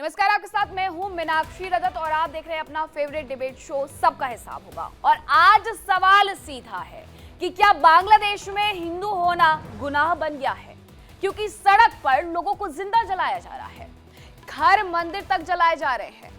नमस्कार, आपके साथ मैं हूं मीनाक्षी रजत और आप देख रहे हैं अपना फेवरेट डिबेट शो सबका हिसाब होगा। और आज सवाल सीधा है कि क्या बांग्लादेश में हिंदू होना गुनाह बन गया है? क्योंकि सड़क पर लोगों को जिंदा जलाया जा रहा है, घर मंदिर तक जलाए जा रहे हैं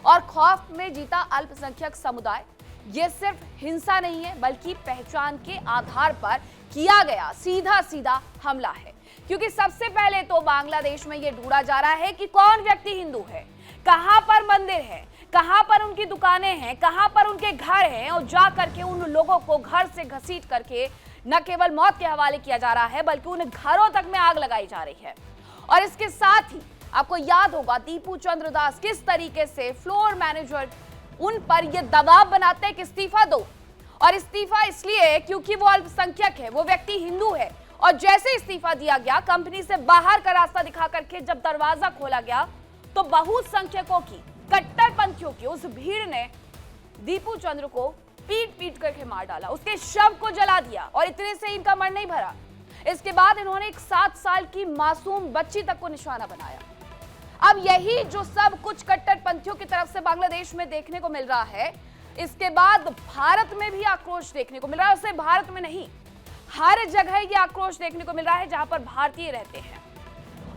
और खौफ में जीता अल्पसंख्यक समुदाय। ये सिर्फ हिंसा नहीं है बल्कि पहचान के आधार पर किया गया सीधा सीधा हमला है। क्योंकि सबसे पहले तो बांग्लादेश में ये ढूंढा जा रहा है कि कौन व्यक्ति हिंदू है, कहां पर मंदिर है, कहां पर उनकी दुकानें हैं, कहां पर उनके घर हैं, और जा करके उन लोगों को घर से घसीट करके न केवल मौत के हवाले किया जा रहा है बल्कि उन घरों तक में आग लगाई जा रही है। और इसके साथ ही आपको याद होगा दीपू चंद्र दास किस तरीके से फ्लोर मैनेजर उन पर यह दबाव बनाते हैं कि इस्तीफा दो, और इस्तीफा इसलिए क्योंकि वो अल्पसंख्यक है, वो व्यक्ति हिंदू है। और जैसे इस्तीफा दिया गया, कंपनी से बाहर का रास्ता दिखा करके जब दरवाजा खोला गया तो बहुसंख्यकों की, कट्टरपंथियों की उस भीड़ ने दीपू चंद्र को पीट पीट करके मार डाला, उसके शव को जला दिया। और इतने से इनका मन नहीं भरा, इसके बाद इन्होंने एक 7 साल की मासूम बच्ची तक को निशाना बनाया। अब यही जो सब कुछ कट्टरपंथियों की तरफ से बांग्लादेश में देखने को मिल रहा है, इसके बाद भारत में भी आक्रोश देखने को मिल रहा है। उसे भारत में नहीं, हर जगह ये आक्रोश देखने को मिल रहा है जहां पर भारतीय रहते हैं।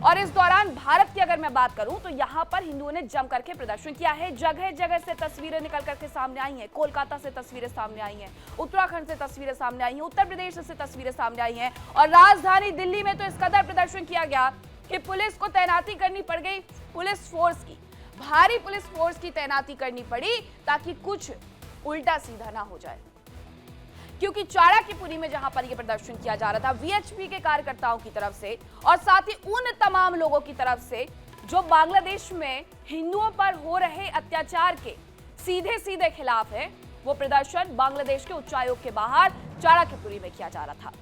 और इस दौरान भारत की अगर मैं बात करूं तो यहां पर हिंदुओं ने जम करके प्रदर्शन किया है। जगह जगह से तस्वीरें निकल करके सामने आई हैं। कोलकाता से तस्वीरें सामने आई हैं, उत्तराखंड से तस्वीरें सामने आई हैं, उत्तर प्रदेश से तस्वीरें सामने आई हैं, और राजधानी दिल्ली में तो इस कदर प्रदर्शन किया गया कि पुलिस को तैनाती करनी पड़ गई, पुलिस फोर्स की, भारी पुलिस फोर्स की तैनाती करनी पड़ी ताकि कुछ उल्टा सीधा ना हो जाए। क्योंकि चाणक्यपुरी में जहां पर यह प्रदर्शन किया जा रहा था वीएचपी के कार्यकर्ताओं की तरफ से और साथ ही उन तमाम लोगों की तरफ से जो बांग्लादेश में हिंदुओं पर हो रहे अत्याचार के सीधे सीधे खिलाफ है, वो प्रदर्शन बांग्लादेश के उच्चायोग के बाहर चाणक्यपुरी में किया जा रहा था।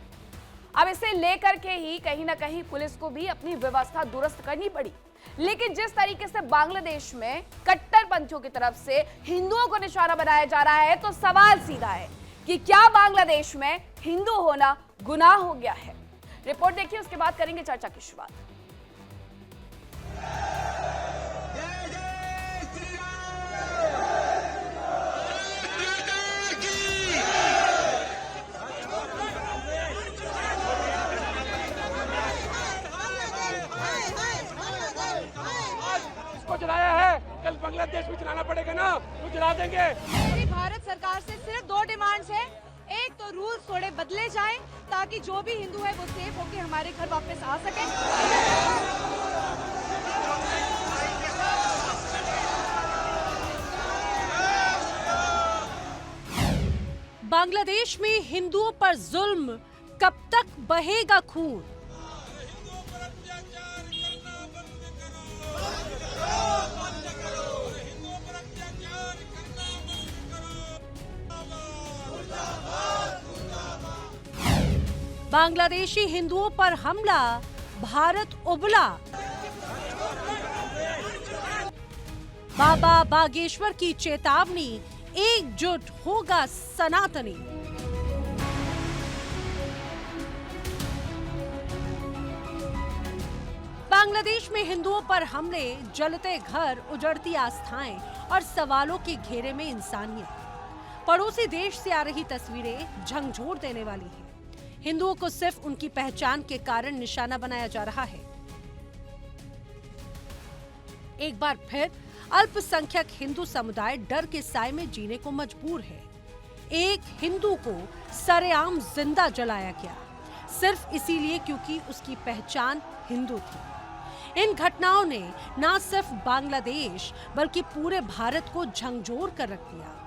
अब इसे लेकर के ही कहीं ना कहीं पुलिस को भी अपनी व्यवस्था दुरुस्त करनी पड़ी। लेकिन जिस तरीके से बांग्लादेश में कट्टरपंथियों की तरफ से हिंदुओं को निशाना बनाया जा रहा है, तो सवाल सीधा है कि क्या बांग्लादेश में हिंदू होना गुनाह हो गया है? रिपोर्ट देखिए, उसके बाद करेंगे चर्चा की शुरुआत। इसको जलाया है, कल बांग्लादेश में चलाना पड़ेगा ना, तो जला देंगे। भारत सरकार से सिर्फ 2 डिमांड्स है। एक तो रूल्स थोड़े बदले जाएं ताकि जो भी हिंदू है वो सेफ होकर हमारे घर वापस आ सके। बांग्लादेश में हिंदुओं पर जुल्म, कब तक बहेगा खून? बांग्लादेशी हिंदुओं पर हमला, भारत उबला। बाबा बागेश्वर की चेतावनी, एकजुट होगा सनातनी। बांग्लादेश में हिंदुओं पर हमले, जलते घर, उजड़ती आस्थाएं और सवालों के घेरे में इंसानियत। पड़ोसी देश से आ रही तस्वीरें झंझोर देने वाली हैं। हिंदुओं को सिर्फ उनकी पहचान के कारण निशाना बनाया जा रहा है। एक बार फिर अल्पसंख्यक हिंदू समुदाय डर के साए में जीने को मजबूर है। एक हिंदू को सरेआम जिंदा जलाया गया, सिर्फ इसीलिए क्योंकि उसकी पहचान हिंदू थी। इन घटनाओं ने न सिर्फ बांग्लादेश बल्कि पूरे भारत को झंझोर कर रख दिया।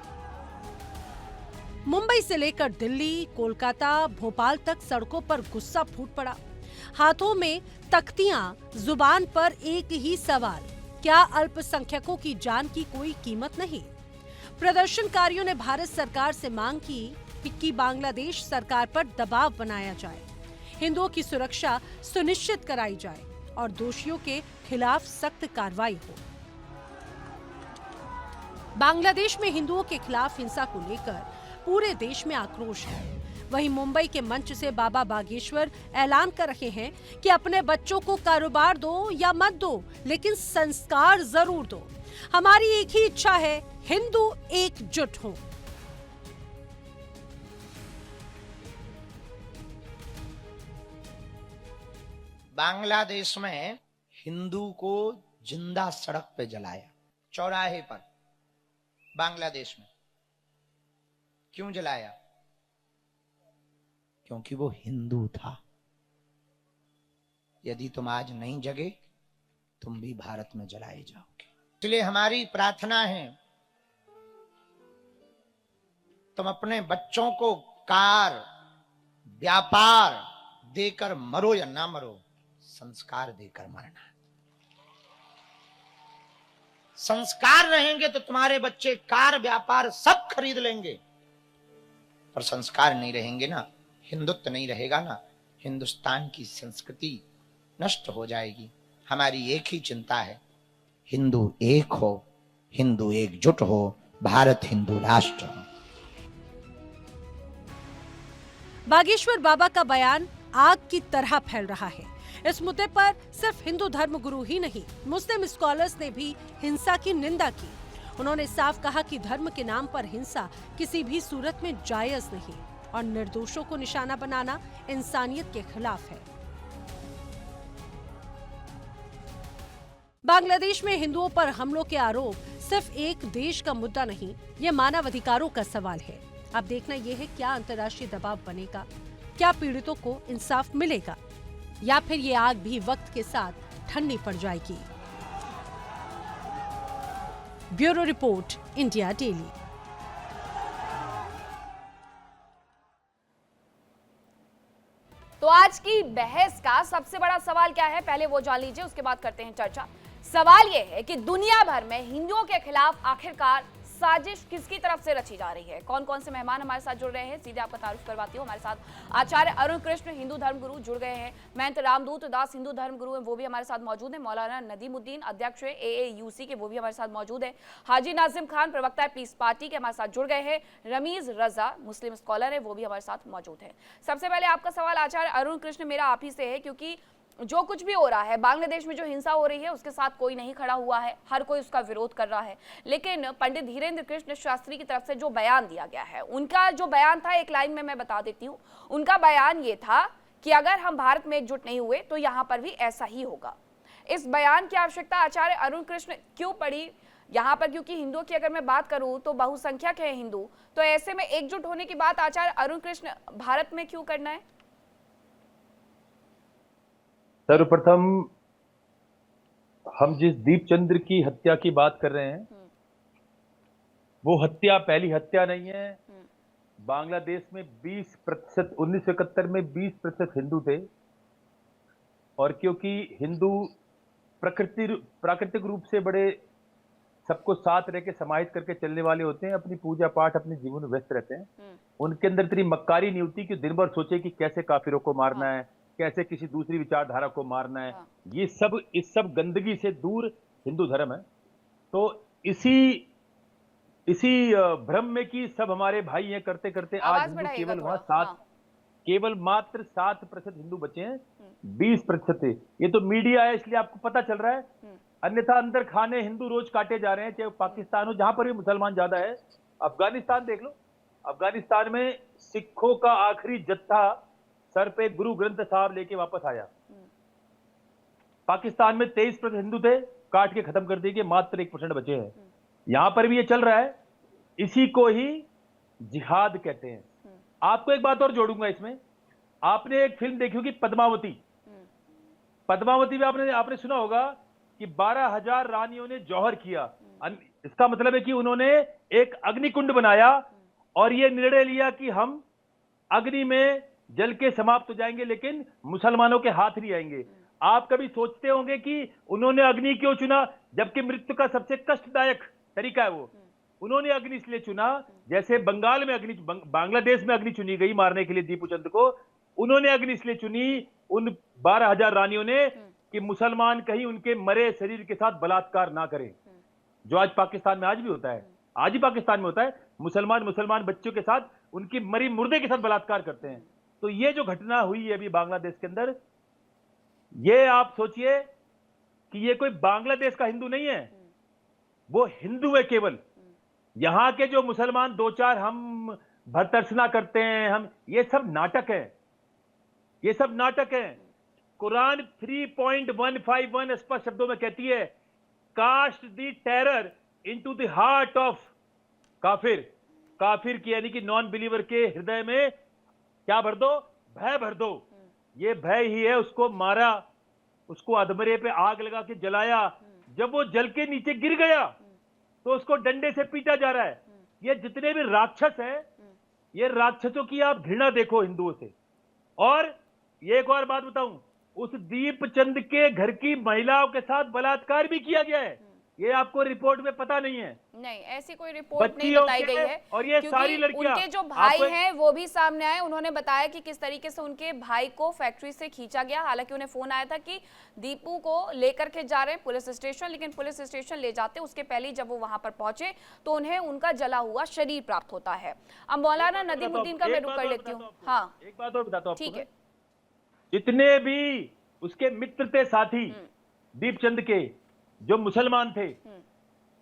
मुंबई से लेकर दिल्ली, कोलकाता, भोपाल तक सड़कों पर गुस्सा फूट पड़ा। हाथों में तख्तियां, जुबान पर एक ही सवाल, क्या अल्पसंख्यकों की जान की कोई कीमत नहीं? प्रदर्शनकारियों ने भारत सरकार से मांग की कि बांग्लादेश सरकार पर दबाव बनाया जाए, हिंदुओं की सुरक्षा सुनिश्चित कराई जाए और दोषियों के खिलाफ सख्त कार्रवाई हो। बांग्लादेश में हिंदुओं के खिलाफ हिंसा को लेकर पूरे देश में आक्रोश है। वहीं मुंबई के मंच से बाबा बागेश्वर ऐलान कर रहे हैं कि अपने बच्चों को कारोबार दो या मत दो, लेकिन संस्कार जरूर दो। हमारी एक ही इच्छा है, हिंदू एकजुट हों। बांग्लादेश में हिंदू को जिंदा सड़क पे जलाया, चौराहे पर, बांग्लादेश में। क्यों जलाया? क्योंकि वो हिंदू था। यदि तुम आज नहीं जगे, तुम भी भारत में जलाए जाओगे। इसलिए हमारी प्रार्थना है, तुम अपने बच्चों को कार, व्यापार देकर मरो या ना मरो, संस्कार देकर मरना। संस्कार रहेंगे तो तुम्हारे बच्चे कार, व्यापार सब खरीद लेंगे, पर संस्कार नहीं रहेंगे ना, हिंदुत्व नहीं रहेगा ना, हिंदुस्तान की संस्कृति नष्ट हो जाएगी। हमारी एक ही चिंता है, हिंदू एक हो, हिंदू एकजुट हो, भारत हिंदू राष्ट्र हो। बागेश्वर बाबा का बयान आग की तरह फैल रहा है। इस मुद्दे पर सिर्फ हिंदू धर्मगुरु ही नहीं, मुस्लिम स्कॉलर्स ने भी हिंसा की निंदा की। उन्होंने साफ कहा कि धर्म के नाम पर हिंसा किसी भी सूरत में जायज नहीं और निर्दोषों को निशाना बनाना इंसानियत के खिलाफ है। बांग्लादेश में हिंदुओं पर हमलों के आरोप सिर्फ एक देश का मुद्दा नहीं, ये मानव अधिकारों का सवाल है। अब देखना यह है, क्या अंतर्राष्ट्रीय दबाव बनेगा, क्या पीड़ितों को इंसाफ मिलेगा, या फिर ये आग भी वक्त के साथ ठंडी पड़ जाएगी। Bureau report, India daily. तो आज की बहस का सबसे बड़ा सवाल क्या है, पहले वो जान लीजिए, उसके बाद करते हैं चर्चा। सवाल ये है कि दुनिया भर में हिंदुओं के खिलाफ आखिरकार साजिश किसकी तरफ से रची जा रही है। कौन कौन से मेहमान हमारे साथ जुड़ रहे हैं, सीधे आपका तारुफ करवाती हूँ। हमारे साथ आचार्य अरुण कृष्ण हिंदू धर्मगुरु जुड़ गए हैं, महंत रामदूत दास हिंदू धर्मगुरु हैं, वो भी हमारे साथ मौजूद हैं, मौलाना नदीमुद्दीन अध्यक्ष AAUC के, वो भी हमारे साथ मौजूद हैं, हाजी नाजिम खान प्रवक्ता पीस पार्टी के हमारे साथ जुड़ गए हैं, रमीज रजा मुस्लिम स्कॉलर है, वो भी हमारे साथ मौजूद है। सबसे पहले आपका सवाल आचार्य अरुण कृष्ण मेरा आप ही से है, क्योंकि जो कुछ भी हो रहा है बांग्लादेश में, जो हिंसा हो रही है उसके साथ कोई नहीं खड़ा हुआ है, हर कोई उसका विरोध कर रहा है, लेकिन पंडित धीरेन्द्र कृष्ण शास्त्री की तरफ से जो बयान दिया गया है, उनका जो बयान था, एक लाइन में मैं बता देती हूँ, उनका बयान ये था कि अगर हम भारत में एकजुट नहीं हुए तो यहाँ पर भी ऐसा ही होगा। इस बयान की आवश्यकता आचार्य अरुण कृष्ण क्यों पड़ी यहाँ पर? क्योंकि हिंदुओं की अगर मैं बात करूं तो बहुसंख्यक है हिंदू, तो ऐसे में एकजुट होने की बात आचार्य अरुण कृष्ण भारत में क्यों करना है? सर्वप्रथम हम जिस दीपचंद्र की हत्या की बात कर रहे हैं, वो हत्या पहली हत्या नहीं है। बांग्लादेश में 20% 1971 में 20% हिंदू थे, और क्योंकि हिंदू प्राकृतिक रूप से बड़े सबको साथ रह के समाहित करके चलने वाले होते हैं, अपनी पूजा पाठ अपने जीवन में व्यस्त रहते हैं, उनके अंदर इतनी मक्कारी नहीं होती कि दिन भर सोचे कि कैसे काफिरों को मारना है, कैसे किसी दूसरी विचारधारा को मारना है। ये सब, इस सब गंदगी से दूर हिंदू धर्म है। तो इसी भ्रम में कि सब हमारे भाई हैं करते करते आज हिंदू केवल वहां केवल मात्र 7% हिंदू बचे हैं, 20% थे। ये तो मीडिया है इसलिए आपको पता चल रहा है, अन्यथा अंदर खाने हिंदू रोज काटे जा रहे हैं, चाहे पाकिस्तान हो जहां पर भी मुसलमान ज्यादा है। अफगानिस्तान देख लो, अफगानिस्तान में सिखों का आखिरी जत्था सर पे गुरु ग्रंथ साहब लेके वापस आया। पाकिस्तान में 23% हिंदू थे, काट के खत्म कर दिए कि मात्र 1% बचे हैं। यहां पर भी ये चल रहा है, इसी को ही जिहाद कहते हैं। आपको एक बात और जोड़ूंगा इसमें, आपने एक फिल्म देखी होगी पद्मावती। पद्मावती में आपने सुना होगा कि 12,000 रानियों ने जौहर किया। इसका मतलब है कि उन्होंने एक अग्निकुंड बनाया और ये निर्णय लिया कि हम अग्नि में जल के समाप्त हो जाएंगे, लेकिन मुसलमानों के हाथ नहीं आएंगे। आप कभी सोचते होंगे कि उन्होंने अग्नि क्यों चुना, जबकि मृत्यु का सबसे कष्टदायक तरीका है वो। उन्होंने अग्नि इसलिए चुना, जैसे बंगाल में बांग्लादेश में अग्नि चुनी गई मारने के लिए दीपू चंद को, उन्होंने अग्नि इसलिए चुनी उन 12,000 रानियों ने कि मुसलमान कहीं उनके मरे शरीर के साथ बलात्कार ना करें, जो आज पाकिस्तान में आज भी होता है, आज ही पाकिस्तान में होता है। मुसलमान बच्चों के साथ, उनकी मरी मुर्दे के साथ बलात्कार करते हैं। तो ये जो घटना हुई है अभी बांग्लादेश के अंदर, ये आप सोचिए कि ये कोई बांग्लादेश का हिंदू नहीं है, वो हिंदू है केवल। यहां के जो मुसलमान दो चार हम भर्त्सना करते हैं, हम, ये सब नाटक है, ये सब नाटक है। कुरान 3.151 स्पष्ट शब्दों में कहती है, cast the terror into the heart of काफिर। काफिर की यानी कि नॉन बिलीवर के हृदय में क्या भर दो? भय भर दो। ये भय ही है, उसको मारा, उसको अधमरे पे आग लगा के जलाया, जब वो जल के नीचे गिर गया तो उसको डंडे से पीटा जा रहा है। ये जितने भी राक्षस हैं, ये राक्षसों की आप घृणा देखो हिंदुओं से। और ये एक और बात बताऊं, उस दीपचंद के घर की महिलाओं के साथ बलात्कार भी किया गया है, ये आपको रिपोर्ट में पता नहीं है। नहीं, ऐसी कोई रिपोर्ट नहीं बच्चियों बताई के, गई है। और ये क्योंकि सारी लड़कियां, उनके जो भाई आपको- हैं वो भी सामने आए, उन्होंने बताया कि किस तरीके से उनके भाई को फैक्ट्री से खींचा गया। हालांकि उन्हें फोन आया था कि दीपू को लेकर के जा रहे हैं पुलिस स्टेशन, लेकिन पुलिस स्टेशन ले जाते उसके पहले ही जब वो वहां पर पहुंचे तो उन्हें उनका जला हुआ शरीर प्राप्त होता है। अब मौलाना नदीमुद्दीन का मैं रुक कर लेती हूँ। हाँ, एक बात और बताता हूँ, ठीक है। जितने भी उसके मित्र थे, साथी दीपचंद के, जो मुसलमान थे,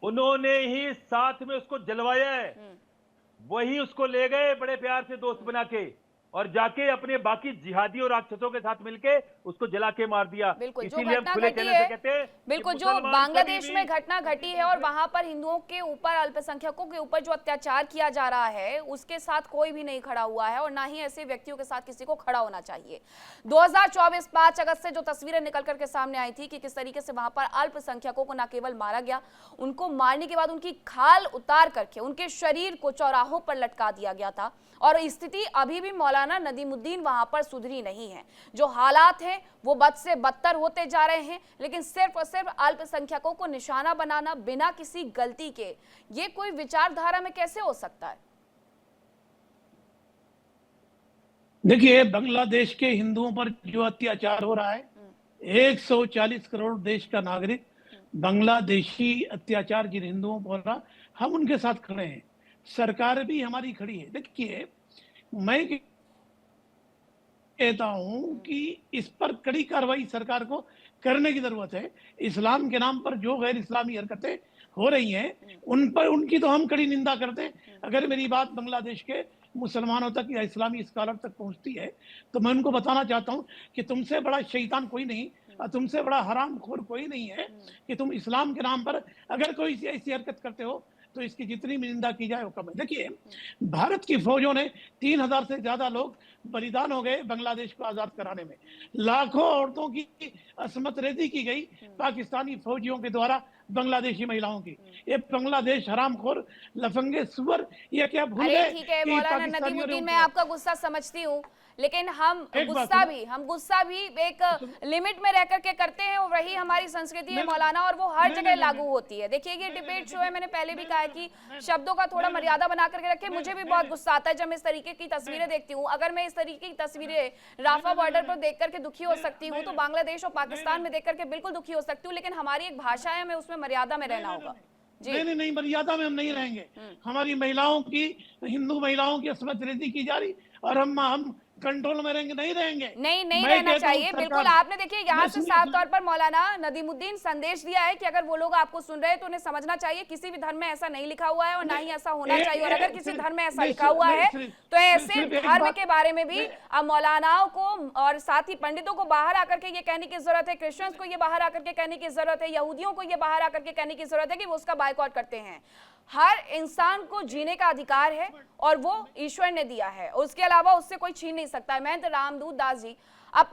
उन्होंने ही साथ में उसको जलवाया है। वही उसको ले गए बड़े प्यार से दोस्त बना के, और जाके अपने बाकी जिहादियों राक्षसों के साथ मिलके उसको जला के मार दिया। बिल्कुल, जो इसीलिए हम घटना खुले घटी कहने से है, कहते हैं कि बिल्कुल जो मुसलमान बांग्लादेश कभी में भी- घटना घटी है और वहां पर हिंदुओं के ऊपर, अल्पसंख्यकों के ऊपर जो अत्याचार किया जा रहा है, उसके साथ कोई भी नहीं खड़ा हुआ है और ना ही ऐसे व्यक्तियों के साथ किसी को खड़ा होना चाहिए। 2024 5 अगस्त से जो तस्वीरें निकल करके सामने आई थी कि किस तरीके से वहां पर अल्पसंख्यकों को न केवल मारा गया, उनको मारने के बाद उनकी खाल उतार करके उनके शरीर को चौराहों पर लटका दिया गया था। और स्थिति अभी भी मौलाना नदीमुद्दीन वहां पर सुधरी नहीं है। जो हालात हैं वो बद से बदतर होते जा रहे हैं, लेकिन सिर्फ और सिर्फ अल्पसंख्यकों को निशाना बनाना बिना किसी गलती के, ये कोई विचारधारा में कैसे हो सकता है? देखिए, बांग्लादेश के हिंदुओं पर जो अत्याचार हो रहा है, 140 करोड़ देश का नागरिक बांग्लादेशी अत्याचार जिन हिंदुओं पर हो रहा, हम उनके साथ खड़े हैं, सरकार भी हमारी खड़ी है। देखिए, मैं कहता हूं कि इस पर कड़ी कार्रवाई सरकार को करने की जरूरत है। इस्लाम के नाम पर जो गैर इस्लामी हरकतें हो रही हैं, उन पर, उनकी तो हम कड़ी निंदा करते हैं। अगर मेरी बात बांग्लादेश के मुसलमानों तक या इस्लामी स्कॉलर तक पहुंचती है तो मैं उनको बताना चाहता हूं कि तुमसे बड़ा शैतान कोई नहीं और तुमसे बड़ा हरामखोर कोई नहीं है कि तुम इस्लाम के नाम पर अगर कोई ऐसी हरकत करते हो तो इसकी जितनी भी निंदा की जाए वो कम है। देखिए, भारत की फौजों ने 3000 से ज्यादा लोग बलिदान हो गए बांग्लादेश को आजाद कराने में। लाखों औरतों की असमत रेजी की गई पाकिस्तानी फौजियों के द्वारा बांग्लादेशी महिलाओं की। ये बांग्लादेश हरामखोर लफंगे सुअर ये क्या भूल अरे गए ठीक है कि मौलाना पाकिस्तानियों ने नदीमुद्दीन, मैं उनको- आपका गुस्सा समझती हूँ, लेकिन हम एक बात गुस्सा भी एक लिमिट में रह करके करते हैं और वही हमारी संस्कृति है मौलाना, और वो हर जगह लागू होती है। देखिए, ये डिबेट शो है, मैंने पहले भी कहा है कि शब्दों का थोड़ा मर्यादा बना करके रखें। मुझे भी बहुत गुस्सा आता है जब मैं इस तरीके की तस्वीरें देखती हूँ। अगर मैं इस तरीके की तस्वीरें राफा बॉर्डर पर देख करके दुखी हो सकती हूँ, तो बांग्लादेश और पाकिस्तान में देख करके बिल्कुल दुखी हो सकती हूँ, लेकिन हमारी एक भाषा है, हमें उसमें मर्यादा में रहना होगा। नहीं, मर्यादा में हम नहीं रहेंगे। हमारी महिलाओं की, हिंदू महिलाओं की असमत रेजी की जा रही और हम कंट्रोल में रहेंगे, नहीं रहेंगे। नहीं मैं रहना कहता हूं चाहिए, सरकार- बिल्कुल। आपने देखिए यहाँ से सुनिए, साफ तौर पर मौलाना नदीमुद्दीन संदेश दिया है कि अगर वो लोग आपको सुन रहे हैं तो उन्हें समझना चाहिए किसी भी धर्म में ऐसा नहीं लिखा हुआ है और ना ही ऐसा होना चाहिए। और अगर किसी धर्म में ऐसा लिखा हुआ है तो ऐसे धर्म के बारे में भी अब मौलानाओं को और साथ ही पंडितों को बाहर आकर के ये कहने की जरूरत है, क्रिश्चियंस को ये बाहर आकर के कहने की जरूरत है, यहूदियों को ये बाहर आकर के कहने की जरूरत है कि वो उसका बायकॉट करते हैं। हर इंसान को जीने का अधिकार है और वो ईश्वर ने दिया है, उसके अलावा उससे कोई छीन नहीं सकता है। महंत रामदूत दास जी, अब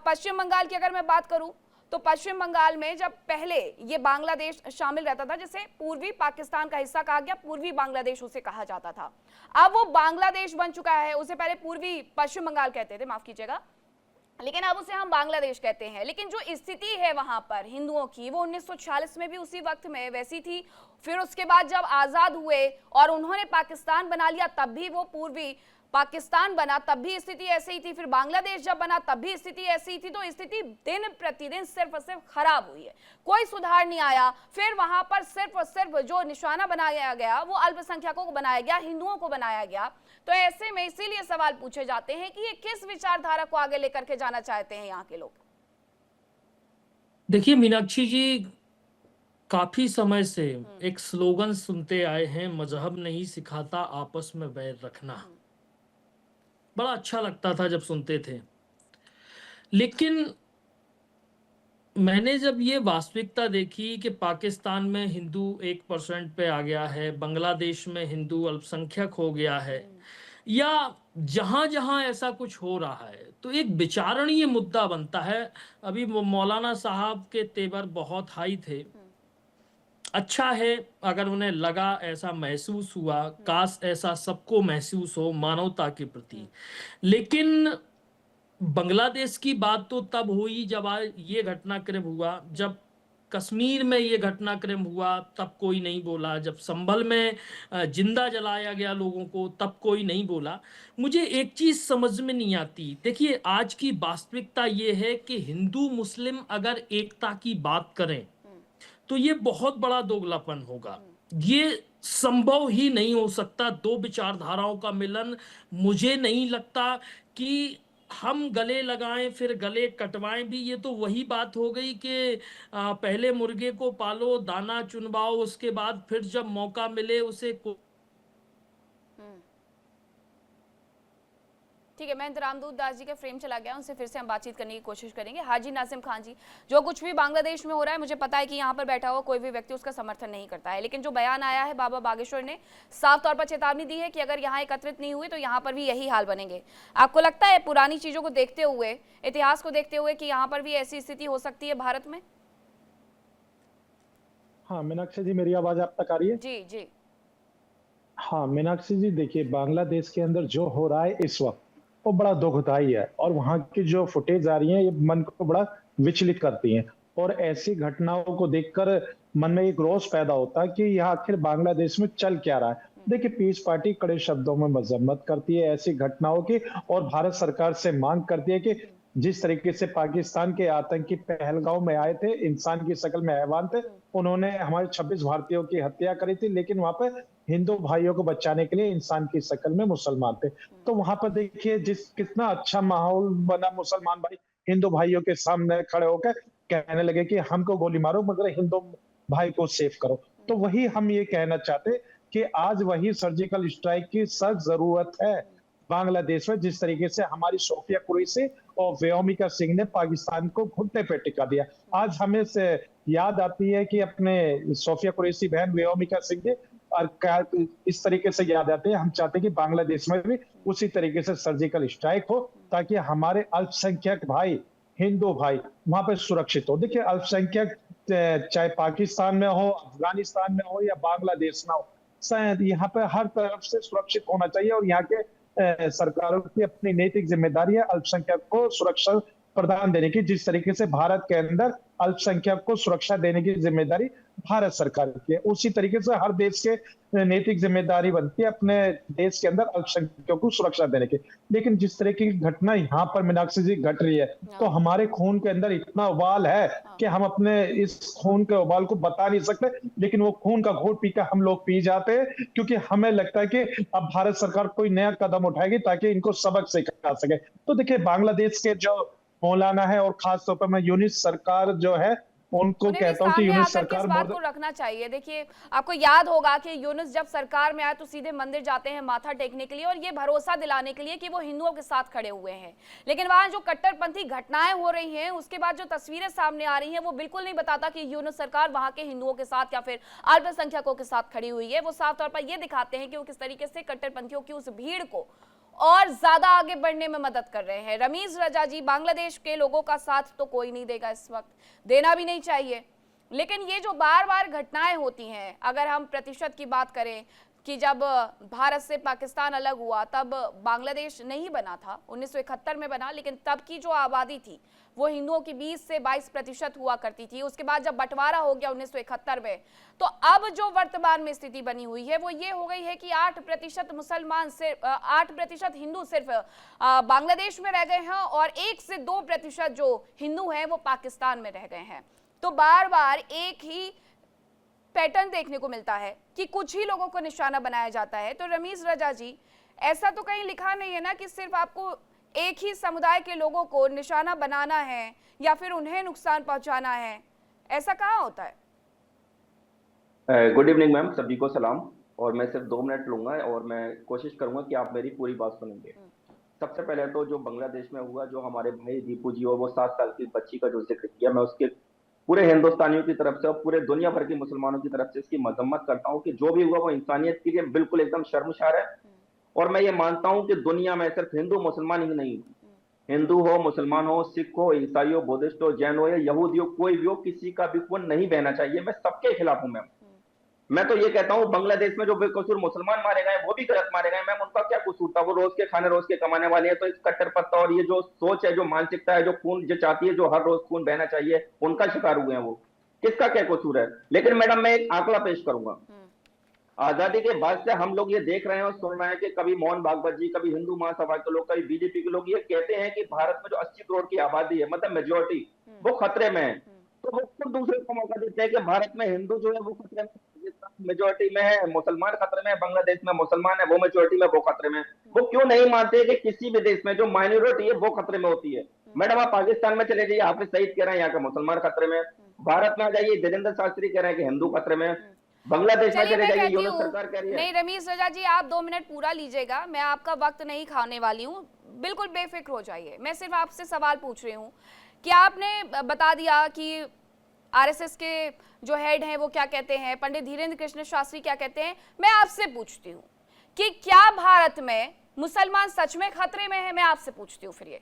पश्चिम बंगाल की अगर मैं बात करूं तो पश्चिम बंगाल में जब पहले ये बांग्लादेश शामिल रहता था, जिसे पूर्वी पाकिस्तान का हिस्सा कहा गया, पूर्वी बांग्लादेश उसे कहा जाता था, अब वो बांग्लादेश बन चुका है। उसे पहले पूर्वी पश्चिम बंगाल कहते थे, माफ कीजिएगा, लेकिन अब उसे हम बांग्लादेश कहते हैं। लेकिन जो स्थिति है वहां पर हिंदुओं की, वो 1946 में भी उसी वक्त में वैसी थी। फिर उसके बाद जब आजाद हुए और उन्होंने पाकिस्तान बना लिया, तब भी वो पूर्वी पाकिस्तान बना तब भी स्थिति ऐसी ही थी, फिर बांग्लादेश जब बना तब भी स्थिति ऐसी ही थी। तो स्थिति दिन प्रतिदिन सिर्फ और सिर्फ खराब हुई है, कोई सुधार नहीं आया। फिर वहां पर सिर्फ और सिर्फ जो निशाना बनाया गया वो अल्पसंख्यकों को बनाया गया, हिंदुओं को बनाया गया। तो ऐसे में इसीलिए सवाल पूछे जाते हैं कि ये किस विचारधारा को आगे लेकर के जाना चाहते हैं यहाँ के लोग। देखिए मीनाक्षी जी, काफी समय से एक स्लोगन सुनते आए हैं, मजहब नहीं सिखाता आपस में बैर रखना। बड़ा अच्छा लगता था जब सुनते थे, लेकिन मैंने जब ये वास्तविकता देखी कि पाकिस्तान में हिंदू 1% पे आ गया है, बांग्लादेश में हिंदू अल्पसंख्यक हो गया है, या जहां जहां ऐसा कुछ हो रहा है, तो एक विचारणीय मुद्दा बनता है। अभी मौलाना साहब के तेवर बहुत हाई थे। अच्छा है अगर उन्हें लगा, ऐसा महसूस हुआ, काश ऐसा सबको महसूस हो मानवता के प्रति। लेकिन बांग्लादेश की बात तो तब हुई जब ये घटनाक्रम हुआ, जब कश्मीर में ये घटनाक्रम हुआ तब कोई नहीं बोला, जब संभल में जिंदा जलाया गया लोगों को तब कोई नहीं बोला। मुझे एक चीज समझ में नहीं आती। देखिए आज की वास्तविकता ये है कि हिंदू मुस्लिम अगर एकता की बात करें तो ये बहुत बड़ा दोगलापन होगा। ये संभव ही नहीं हो सकता, दो विचारधाराओं का मिलन। मुझे नहीं लगता कि हम गले लगाएं फिर गले कटवाएं भी। ये तो वही बात हो गई कि पहले मुर्गे को पालो, दाना चुनवाओ, उसके बाद फिर जब मौका मिले उसे ठीक है, मैं रामदूत दास जी के फ्रेम चला गया, उनसे फिर से हम बातचीत करने की कोशिश करेंगे। हाजी नासिम खान जी, जो कुछ भी बांग्लादेश में हो रहा है, मुझे पता है कि यहाँ पर बैठा हुआ कोई भी व्यक्ति उसका समर्थन नहीं करता है, लेकिन जो बयान आया है बाबा बागेश्वर ने साफ तौर पर चेतावनी दी है कि अगर यहाँ एकत्रित नहीं हुए तो यहाँ पर भी यही हाल बनेंगे। आपको लगता है पुरानी चीजों को देखते हुए, इतिहास को देखते हुए, कि यहाँ पर भी ऐसी स्थिति हो सकती है भारत में? हाँ मीनाक्षी जी, मेरी आवाज आप तक आ रही है? जी जी। हाँ मीनाक्षी जी, देखिए बांग्लादेश के अंदर जो हो रहा है इस वक्त वो बड़ा दुखदाई है, और वहां की जो फुटेज आ रही है ये मन को बड़ा विचलित करती हैं। और ऐसी घटनाओं को देखकर मन में एक रोष पैदा होता है कि यह आखिर बांग्लादेश में चल क्या रहा है। देखिए पीस पार्टी कड़े शब्दों में मजम्मत करती है ऐसी घटनाओं की, और भारत सरकार से मांग करती है कि जिस तरीके से पाकिस्तान के आतंकी पहलगांव में आए थे, इंसान की शक्ल में हैवान थे, उन्होंने हमारे 26 भारतीयों की हत्या करी थी, लेकिन वहां पर हिंदू भाइयों को बचाने के लिए इंसान की शक्ल में मुसलमान थे। तो वहां पर देखिए कितना अच्छा माहौल बना, मुसलमान भाई हिंदू भाइयों के सामने खड़े होकर कहने लगे कि हमको गोली मारो मगर हिंदू भाई को सेव करो। तो वही हम ये कहना चाहते कि आज वही सर्जिकल स्ट्राइक की सख्त जरूरत है बांग्लादेश में। जिस तरीके से हमारी सोफिया कुरैशी और व्योमिका सिंह ने पाकिस्तान को घुटने पे टिका दिया, आज हमें से याद आती है कि अपने सोफिया कुरैशी बहन व्योमिका सिंह ने, और इस तरीके से याद आते हैं, हम चाहते हैं कि बांग्लादेश में भी उसी तरीके से सर्जिकल स्ट्राइक हो ताकि हमारे अल्पसंख्यक भाई, हिंदू भाई वहां पर सुरक्षित हो। देखिए अल्पसंख्यक चाहे पाकिस्तान में हो, अफगानिस्तान में हो या बांग्लादेश में हो, यहाँ पे हर तरफ से सुरक्षित होना चाहिए, और यहाँ के सरकारों की अपनी नैतिक जिम्मेदारी है अल्पसंख्यक को सुरक्षा प्रदान देने की। जिस तरीके से भारत के अंदर अल्पसंख्यक को सुरक्षा देने की जिम्मेदारी भारत सरकार की है, उसी तरीके से हर देश के नैतिक जिम्मेदारी बनती है अपने देश के अंदर अल्पसंख्यकों को सुरक्षा देने की। लेकिन जिस तरह की घटना यहाँ पर मीनाक्षी जी घट रही है, तो हमारे खून के अंदर इतना उबाल है कि हम अपने इस खून के उबाल को बता नहीं सकते, लेकिन वो खून का घोट पीकर हम लोग पी जाते हैं, क्योंकि हमें लगता है कि अब भारत सरकार कोई नया कदम उठाएगी ताकि इनको सबक सिखा सके। तो देखिए बांग्लादेश के जो मौलाना है, और खास तौर पर मैं यूनिस सरकार जो है उनको कहता हूं कि यूनिस सरकार बात को रखना चाहिए। देखिए आपको याद होगा कि यूनिस जब सरकार में आए तो सीधे मंदिर जाते हैं माथा टेकने के लिए, और ये भरोसा दिलाने के लिए कि वो हिंदुओं के साथ खड़े हुए हैं। लेकिन वहां जो कट्टरपंथी घटनाएं हो रही हैं, उसके बाद जो तस्वीरें सामने आ रही हैं, वो बिल्कुल नहीं बताता कि यूनिस सरकार वहां के हिंदुओं के साथ या फिर अल्पसंख्यकों के साथ खड़ी हुई है। वो साफ तौर पर ये दिखाते हैं कि वो किस तरीके से कट्टरपंथियों की उस भीड़ को और ज्यादा आगे बढ़ने में मदद कर रहे हैं। रमीज रजा जी, बांग्लादेश के लोगों का साथ तो कोई नहीं देगा इस वक्त, देना भी नहीं चाहिए, लेकिन ये जो बार बार घटनाएं होती हैं, अगर हम प्रतिशत की बात करें कि जब भारत से पाकिस्तान अलग हुआ तब बांग्लादेश नहीं बना था, 1971 में बना, लेकिन तब की जो आबादी थी वो हिंदुओं की 20 से 22% हुआ करती थी। उसके बाद जब बंटवारा हो गया 1971 में, तो अब जो वर्तमान में स्थिति बनी हुई है वो ये हो गई है कि 8% मुसलमान सिर्फ 8% हिंदू सिर्फ बांग्लादेश में रह गए हैं और 1 से 2% जो हिंदू हैं वो पाकिस्तान में रह गए हैं। तो बार बार एक ही पैटर्न देखने को मिलता है कि कुछ ही लोगों को निशाना बनाया जाता है। तो रमीज रजा जी, ऐसा तो कहीं लिखा नहीं है ना कि सिर्फ आपको एक ही समुदाय के लोगों को निशाना बनाना है या फिर उन्हें नुकसान पहुंचाना है, ऐसा कहाँ होता है? गुड इवनिंग मैम, सभी को सलाम। और मैं सिर्फ 2 मिनट लूंगा और मैं कोशिश करूंगा कि आप मेरी पूरी बात सुनेंगे। सबसे पहले तो जो बांग्लादेश में हुआ, जो हमारे भाई दीपू जी और वो 7 साल की बच्ची का जो जिक्र किया, मैं उसके पूरे हिंदुस्तानियों की तरफ से और पूरे दुनिया भर के मुसलमानों की तरफ से इसकी मजम्मत करता हूँ कि जो भी हुआ वो इंसानियत के लिए बिल्कुल एकदम शर्मसार है। और मैं ये मानता हूँ कि दुनिया में सिर्फ हिंदू मुसलमान ही नहीं, हिंदू हो, मुसलमान हो, सिख हो, ईसाई हो, बुद्धिस्ट हो, जैन हो या यहूदी हो, कोई भी हो, किसी का भी खून नहीं बहना चाहिए। मैं सबके खिलाफ हूँ मैम। मैं तो ये कहता हूँ बांग्लादेश में जो बेकसूर मुसलमान मारे गए वो भी गलत मारे गए मैम, उनका क्या कसूर था? वो रोज के खाने रोज के कमाने वाले हैं। तो इस कट्टरपंथ और ये जो सोच है, जो मानसिकता है, जो खून जो चाहती है, जो हर रोज खून बहना चाहिए, उनका शिकार हुए हैं वो। किसका क्या कसूर है? लेकिन मैडम मैं एक आंकड़ा पेश करूंगा। आजादी के बाद से हम लोग ये देख रहे हैं और सुन रहे हैं कि कभी मोहन भागवत जी, कभी हिंदू महासभा के लोग, कभी बीजेपी के लोग ये कहते हैं कि भारत में जो 80 करोड़ की आबादी है, मतलब मेजोरिटी, वो खतरे में है। तो वो खुद दूसरे को मौका देते हैं कि भारत में हिंदू जो है वो खतरे में, मेजोरिटी में है, मुसलमान खतरे में है, बांग्लादेश में मुसलमान है वो मेजोरिटी में, वो खतरे में। वो क्यों नहीं मानते कि किसी भी देश में जो माइनॉरिटी है वो खतरे में होती है? मैडम आप पाकिस्तान में चले जाइए, हाफिज सईद कह रहे हैं यहाँ का मुसलमान खतरे में। भारत में आ जाइए, देवेंद्र शास्त्री कह रहे हैं कि हिंदू खतरे में। बांग्लादेश में चले जाइए, यूनुस सरकार कह रही है। नहीं रमीज रजा जी, आप 2 मिनट पूरा लीजिएगा, मैं आपका वक्त नहीं खाने वाली हूँ, बिल्कुल बेफिक्र हो जाइए। मैं सिर्फ आपसे सवाल पूछ रही हूँ कि आपने बता दिया कि आरएसएस के जो हेड हैं वो क्या कहते हैं, पंडित धीरेन्द्र कृष्ण शास्त्री क्या कहते हैं। मैं आपसे पूछती हूँ कि क्या भारत में मुसलमान सच में खतरे में है? मैं आपसे पूछती हूँ फिर ये।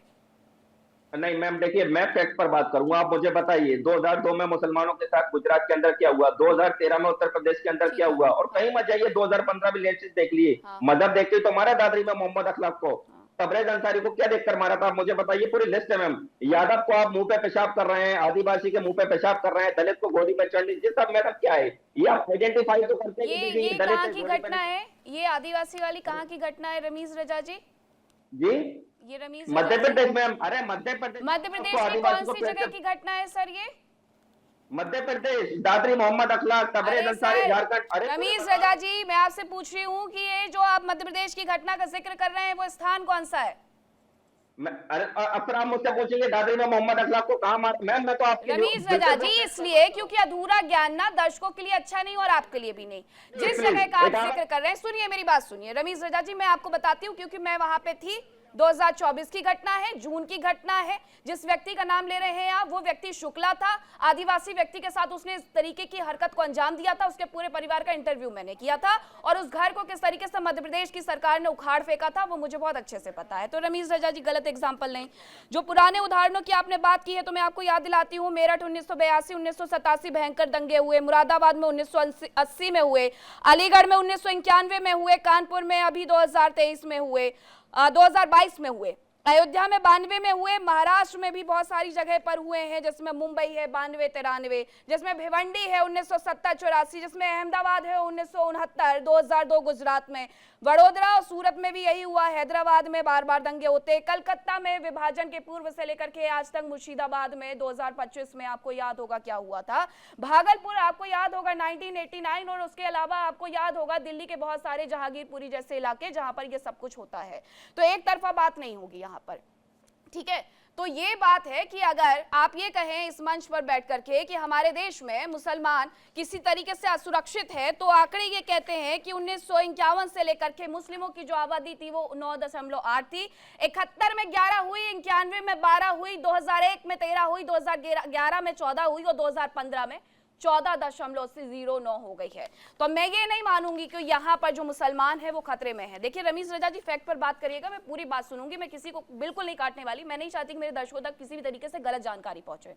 नहीं मैम, देखिए मैं फैक्ट पर बात करूंगा, आप मुझे बताइए 2002 में मुसलमानों के साथ गुजरात के अंदर क्या हुआ, 2013 में उत्तर प्रदेश के अंदर क्या हुआ, और कहीं मत जाइए 2015 में लेटेस्ट देख लिए। मजहब देखते तो मारा दादरी में मोहम्मद अखलाक को, तबरेज अंसारी को क्या देखकर मारा था? आप मुझे बताइए, पूरी लिस्ट है मैम। यादव को आप मुंह पे पेशाब कर रहे हैं, आदिवासी के मुंह पे पेशाब कर रहे हैं, दलित को घोड़ी पे चढ़ने, ये सब मैडम क्या है? ये आप आइडेंटिफाई तो करते हैं कि ये कहाँ की घटना है? ये आदिवासी वाली कहाँ की घटना है रमीज रजा जी? जी ये रमीज मध्य प्रदेश में। अरे मध्य प्रदेश की कौन सी जगह की घटना है सर ये? मध्य प्रदेश, दादरी मोहम्मद अखलाक, तबरेज अंसारी, झारखंड। अरे रमीज रजा जी, मैं आपसे पूछ रही हूँ कि ये जो आप मध्य प्रदेश की घटना का जिक्र कर रहे हैं वो स्थान कौन सा है? अरे अक्सर आप मुझसे पूछेंगे दादरी में मोहम्मद अखलाक को कहाँ मारा? मैम मैं तो आपके रमीज रजा जी, इसलिए क्योंकि अधूरा ज्ञान ना दर्शकों के लिए अच्छा नहीं और आपके लिए भी नहीं। जिस जगह का आप जिक्र कर रहे हैं, सुनिए मेरी बात सुनिए रमीज रजा जी, मैं आपको बताती हूँ क्योंकि मैं वहां पे थी। 2024 की घटना है, जून की घटना है। जिस व्यक्ति का नाम ले रहे हैं आप, वो व्यक्ति शुक्ला था। आदिवासी व्यक्ति के साथ उसने इस तरीके की हरकत को अंजाम दिया था। उसके पूरे परिवार का इंटरव्यू मैंने किया था और उस घर को किस तरीके से मध्य प्रदेश की सरकार ने उखाड़ फेंका था वो मुझे बहुत अच्छे से पता है। तो रमीज रजा जी, गलत एग्जाम्पल नहीं। जो पुराने उदाहरणों की आपने बात की है तो मैं आपको याद दिलाती हूँ, मेरठ 1982, 1987 भयंकर दंगे हुए, मुरादाबाद में 1980 में हुए, अलीगढ़ में 1991 में हुए, कानपुर में अभी 2023 में हुए, 2022 में हुए, अयोध्या में 92 में हुए, महाराष्ट्र में भी बहुत सारी जगह पर हुए हैं, जिसमें मुंबई है 92-93, जिसमें भिवंडी है 1970-84, जिसमें अहमदाबाद है 1969, 2002 गुजरात में, वडोदरा और सूरत में भी यही हुआ, हैदराबाद में बार बार दंगे होते, कलकत्ता में विभाजन के पूर्व से लेकर के आज तक, मुर्शिदाबाद में 2025 में आपको याद होगा क्या हुआ था, भागलपुर आपको याद होगा 1989, और उसके अलावा आपको याद होगा दिल्ली के बहुत सारे जहांगीरपुरी जैसे इलाके जहां पर ये सब कुछ होता है। तो एक तरफा बात नहीं होगी यहाँ पर, ठीक है। तो ये बात है कि अगर आप ये कहें इस मंच पर बैठ करके कि हमारे देश में मुसलमान किसी तरीके से असुरक्षित है, तो आंकड़े ये कहते हैं कि 1951 से लेकर के मुस्लिमों की जो आबादी थी वो 9.8 थी, 71 में 11 हुई, 91 में 12 हुई, 2001 में 13 हुई, 2011 में 14 हुई और 2015 में 14.09 हो गई है। तो मैं ये नहीं मानूंगी कि यहाँ पर जो मुसलमान है वो खतरे में है। देखिए रमीज रजा जी, फैक्ट पर बात करिएगा, मैं पूरी बात सुनूंगी, मैं किसी को बिल्कुल नहीं काटने वाली। मैं नहीं चाहती कि मेरे दर्शकों तक किसी भी तरीके से गलत जानकारी पहुंचे,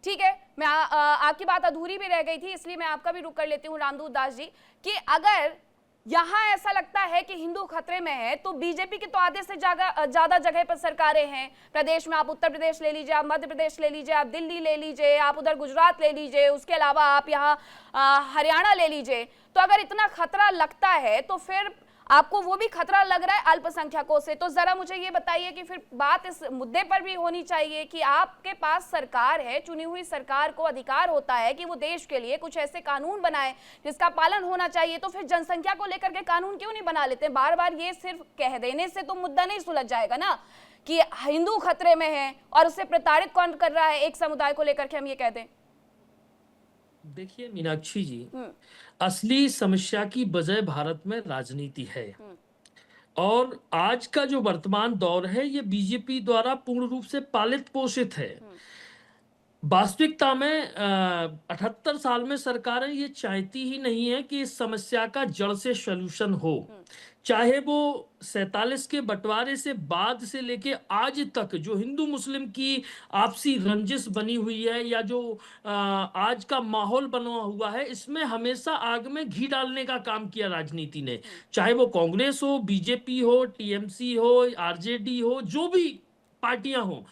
ठीक है। मैं आपकी बात अधूरी भी रह गई थी, इसलिए मैं आपका भी रुक कर लेती हूँ रामदूत दास जी, कि अगर यहाँ ऐसा लगता है कि हिंदू खतरे में है, तो बीजेपी की तो आधे से ज्यादा जगह पर सरकारें हैं प्रदेश में। आप उत्तर प्रदेश ले लीजिए, आप मध्य प्रदेश ले लीजिए, आप दिल्ली ले लीजिए, आप उधर गुजरात ले लीजिए, उसके अलावा आप यहाँ हरियाणा ले लीजिए। तो अगर इतना खतरा लगता है तो फिर आपको वो भी खतरा लग रहा है अल्पसंख्यकों से। तो जरा मुझे ये बताइए कि फिर बात इस मुद्दे पर भी होनी चाहिए कि आपके पास सरकार है, चुनी हुई सरकार को अधिकार होता है कि वो देश के लिए कुछ ऐसे कानून बनाए जिसका पालन होना चाहिए। तो फिर जनसंख्या को लेकर के कानून क्यों नहीं बना लेते? बार बार ये सिर्फ कह देने से तो मुद्दा नहीं सुलझ जाएगा ना कि हिंदू खतरे में है और उससे प्रताड़ित कौन कर रहा है एक समुदाय को लेकर के, हम ये कह दें। देखिए मीनाक्षी जी, असली समस्या की वजह भारत में राजनीति है और आज का जो वर्तमान दौर है ये बीजेपी द्वारा पूर्ण रूप से पालित पोषित है। वास्तविकता में 78 साल में सरकारें ये चाहती ही नहीं है कि इस समस्या का जड़ से सलूशन हो, चाहे वो 47 के बंटवारे से बाद से लेके आज तक जो हिंदू मुस्लिम की आपसी रंजिश बनी हुई है या जो आज का माहौल बना हुआ है, इसमें हमेशा आग में घी डालने का काम किया राजनीति ने। चाहे वो कांग्रेस हो, बीजेपी हो, टीएमसी हो, आरजेडी हो, जो भी पार्टियां हो,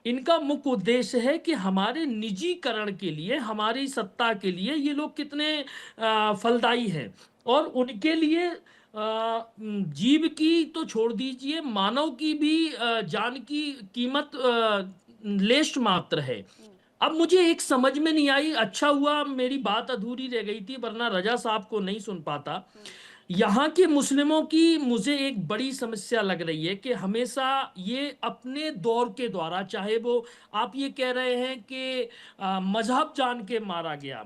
इनका मुख्य उद्देश्य है कि हमारे निजीकरण के लिए, हमारी सत्ता के लिए ये लोग कितने फलदायी हैं और उनके लिए जीव की तो छोड़ दीजिए, मानव की भी जान की कीमत लेश मात्र है। अब मुझे एक समझ में नहीं आई, अच्छा हुआ मेरी बात अधूरी रह गई थी वरना रजा साहब को नहीं सुन पाता। यहाँ के मुस्लिमों की मुझे एक बड़ी समस्या लग रही है कि हमेशा ये अपने दौर के द्वारा, चाहे वो आप ये कह रहे हैं कि मजहब जान के मारा गया,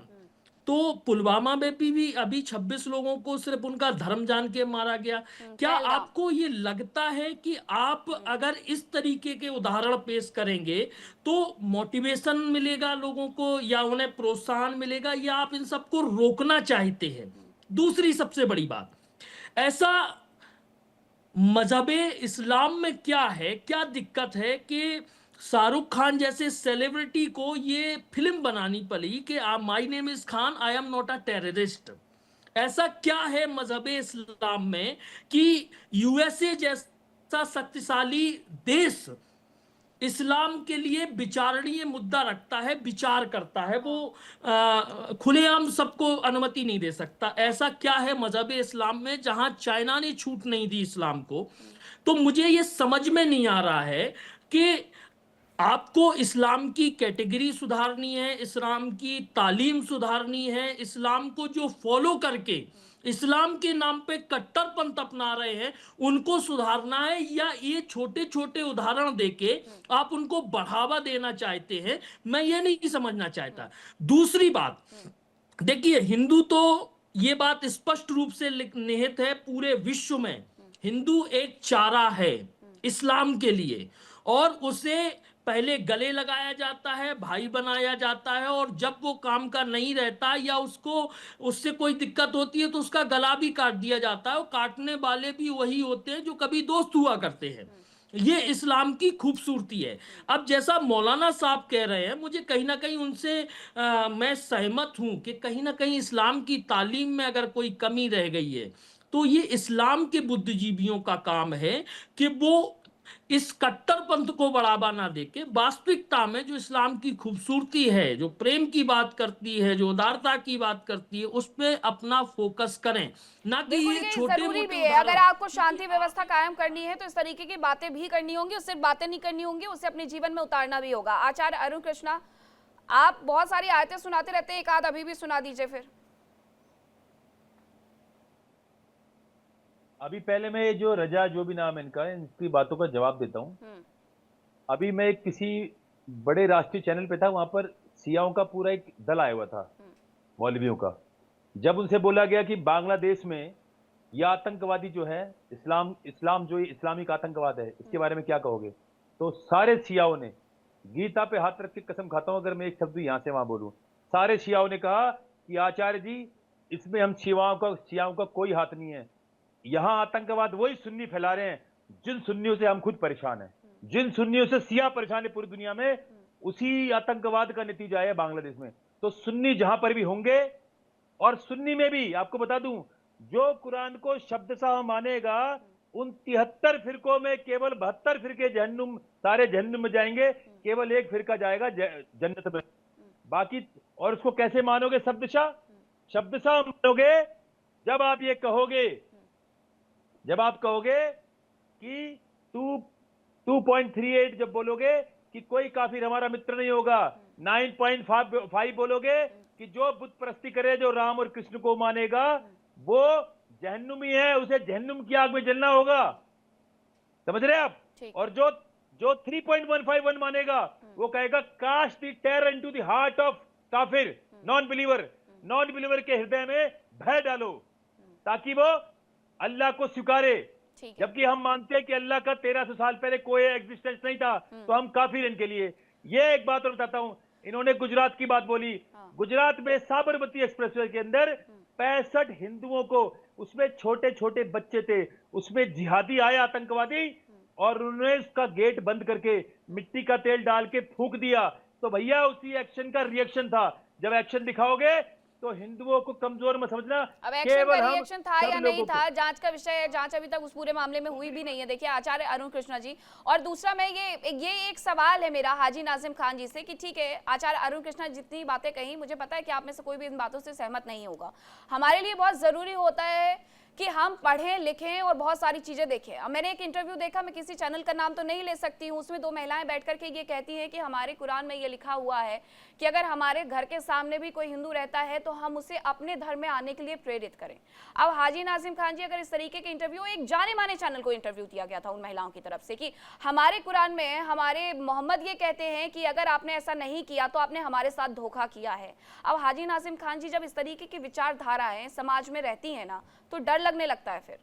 तो पुलवामा में भी अभी 26 लोगों को सिर्फ उनका धर्म जान के मारा गया। क्या आपको ये लगता है कि आप अगर इस तरीके के उदाहरण पेश करेंगे तो मोटिवेशन मिलेगा लोगों को या उन्हें प्रोत्साहन मिलेगा, या आप इन सबको रोकना चाहते हैं? दूसरी सबसे बड़ी बात, ऐसा मजहबे इस्लाम में क्या है, क्या दिक्कत है कि शाहरुख खान जैसे सेलिब्रिटी को ये फिल्म बनानी पड़ी कि my name is Khan, I am not a terrorist? ऐसा क्या है मजहबे इस्लाम में कि यूएसए जैसा शक्तिशाली देश इस्लाम के लिए विचारणीय मुद्दा रखता है, विचार करता है, वो खुलेआम सबको अनुमति नहीं दे सकता? ऐसा क्या है मजहब इस्लाम में जहां चाइना ने छूट नहीं दी इस्लाम को? तो मुझे ये समझ में नहीं आ रहा है कि आपको इस्लाम की कैटेगरी सुधारनी है, इस्लाम की तालीम सुधारनी है, इस्लाम को जो फॉलो करके इस्लाम के नाम पे कट्टरपंथ अपना रहे हैं उनको सुधारना है, या ये छोटे छोटे उदाहरण देके आप उनको बढ़ावा देना चाहते हैं? मैं ये नहीं समझना चाहता। दूसरी बात देखिए, हिंदू तो ये बात स्पष्ट रूप से निहित है पूरे विश्व में, हिंदू एक चारा है इस्लाम के लिए और उसे पहले गले लगाया जाता है, भाई बनाया जाता है, और जब वो काम का नहीं रहता या उससे कोई दिक्कत होती है तो उसका गला भी काट दिया जाता है, और काटने वाले भी वही होते हैं जो कभी दोस्त हुआ करते हैं। ये इस्लाम की खूबसूरती है। अब जैसा मौलाना साहब कह रहे हैं, मुझे कहीं ना कहीं उनसे मैं सहमत हूं कि कहीं ना कहीं इस्लाम की तालीम में अगर कोई कमी रह गई है तो ये इस्लाम के बुद्धिजीवियों का काम है कि वो इस कट्टरपंथ को बढ़ावा ना देके वास्तविकता में जो इस्लाम की खूबसूरती है, जो प्रेम की बात करती है, जो उदारता की बात करती है, उस पे अपना फोकस करें, ना कि ये छोटे जरूरी भी है। अगर आपको शांति व्यवस्था कायम करनी है तो इस तरीके की बातें भी करनी होंगी, उससे बातें नहीं करनी होंगी, उसे अपने जीवन में उतारना भी होगा। आचार्य अरुण कृष्णा, आप बहुत सारी आयतें सुनाते रहते हैं, एक आध अभी भी सुना दीजिए। फिर अभी पहले मैं जो रजा, जो भी नाम है इनका, इनकी बातों का जवाब देता हूं। अभी मैं किसी बड़े राष्ट्रीय चैनल पे था, वहां पर सियाओं का पूरा एक दल आया हुआ था, मौलवियों का। जब उनसे बोला गया कि बांग्लादेश में यह आतंकवादी जो है, इस्लाम जो इस्लामिक आतंकवाद है, इसके बारे में क्या कहोगे, तो सारे सियाओं ने, गीता पे हाथ रख के कसम खाता हूं अगर मैं एक शब्द यहां से वहां बोलूं, सारे सियाओं ने कहा कि आचार्य जी इसमें हम सियाओं का कोई हाथ नहीं है, यहां आतंकवाद वही सुन्नी फैला रहे हैं जिन सुन्नियों से हम खुद परेशान हैं, जिन सुन्नियों से सिया परेशान है पूरी दुनिया में, उसी आतंकवाद का नतीजा है बांग्लादेश में। तो सुन्नी जहां पर भी होंगे, और सुन्नी में भी आपको बता दूं जो कुरान को शब्दशः मानेगा उन 73 फिरकों में केवल 72 फिरके जहन्नुम, सारे जहन्नुम में जाएंगे, केवल एक फिरका जाएगा जन्नत में। बाकी, और उसको कैसे मानोगे? शब्दशः। शब्दशः मानोगे जब आप ये कहोगे, जब आप कहोगे कि 2.38 जब बोलोगे कि कोई काफिर हमारा मित्र नहीं होगा, 9.5 बोलोगे कि जो बुत परस्ती करे, जो राम और कृष्ण को मानेगा, वो जहन्नुमी है, उसे जहन्नुम की आग में जलना होगा। समझ रहे आप? और जो 3.151 मानेगा, वो कहेगा cast the terror into the heart of काफिर, नॉन बिलीवर के हृदय में भय डालो ताकि वो अल्लाह को स्वीकारे। जबकि हम मानते हैं कि अल्लाह का 1300 साल पहले कोई एग्जिस्टेंस नहीं था, तो हम काफिर इनके लिए। ये एक बात और बताता हूं, इन्होंने गुजरात की बात बोली। गुजरात में साबरमती एक्सप्रेसवे के अंदर 65 हिंदुओं को, उसमें छोटे छोटे बच्चे थे, उसमें जिहादी आए, आतंकवादी, और उन्होंने उसका गेट बंद करके मिट्टी का तेल डाल के फूंक दिया। तो भैया उसी एक्शन का रिएक्शन था। जब एक्शन दिखाओगे तो हिंदुओं को कमजोर मत समझना। अब एक्शन का रिएक्शन था या नहीं था, जांच का विषय है। जांच अभी तक उस पूरे मामले में हुई भी नहीं है। देखिए आचार्य अरुण कृष्णा जी, और दूसरा मैं ये एक सवाल है मेरा हाजी नाजिम खान जी से कि ठीक है आचार्य अरुण कृष्णा जितनी बातें कही, मुझे पता है कि आप में से कोई भी इन बातों से सहमत नहीं होगा। हमारे लिए बहुत जरूरी होता है कि हम पढ़ें लिखें और बहुत सारी चीजें देखें। अब मैंने एक इंटरव्यू देखा, मैं किसी चैनल का नाम तो नहीं ले सकती हूँ, उसमें 2 महिलाएं बैठ करके ये कहती हैं कि हमारे कुरान में ये लिखा हुआ है कि अगर हमारे घर के सामने भी कोई हिंदू रहता है तो हम उसे अपने धर्म में आने के लिए प्रेरित करें। अब हाजी नाजिम खान जी, अगर इस तरीके के इंटरव्यू, एक जाने माने चैनल को इंटरव्यू दिया गया था उन महिलाओं की तरफ से कि हमारे कुरान में हमारे मोहम्मद ये कहते हैं कि अगर आपने ऐसा नहीं किया तो आपने हमारे साथ धोखा किया है। अब हाजी नाजिम खान जी, जब इस तरीके की विचारधाराएं समाज में रहती है ना, तो डर लगने लगता है फिर।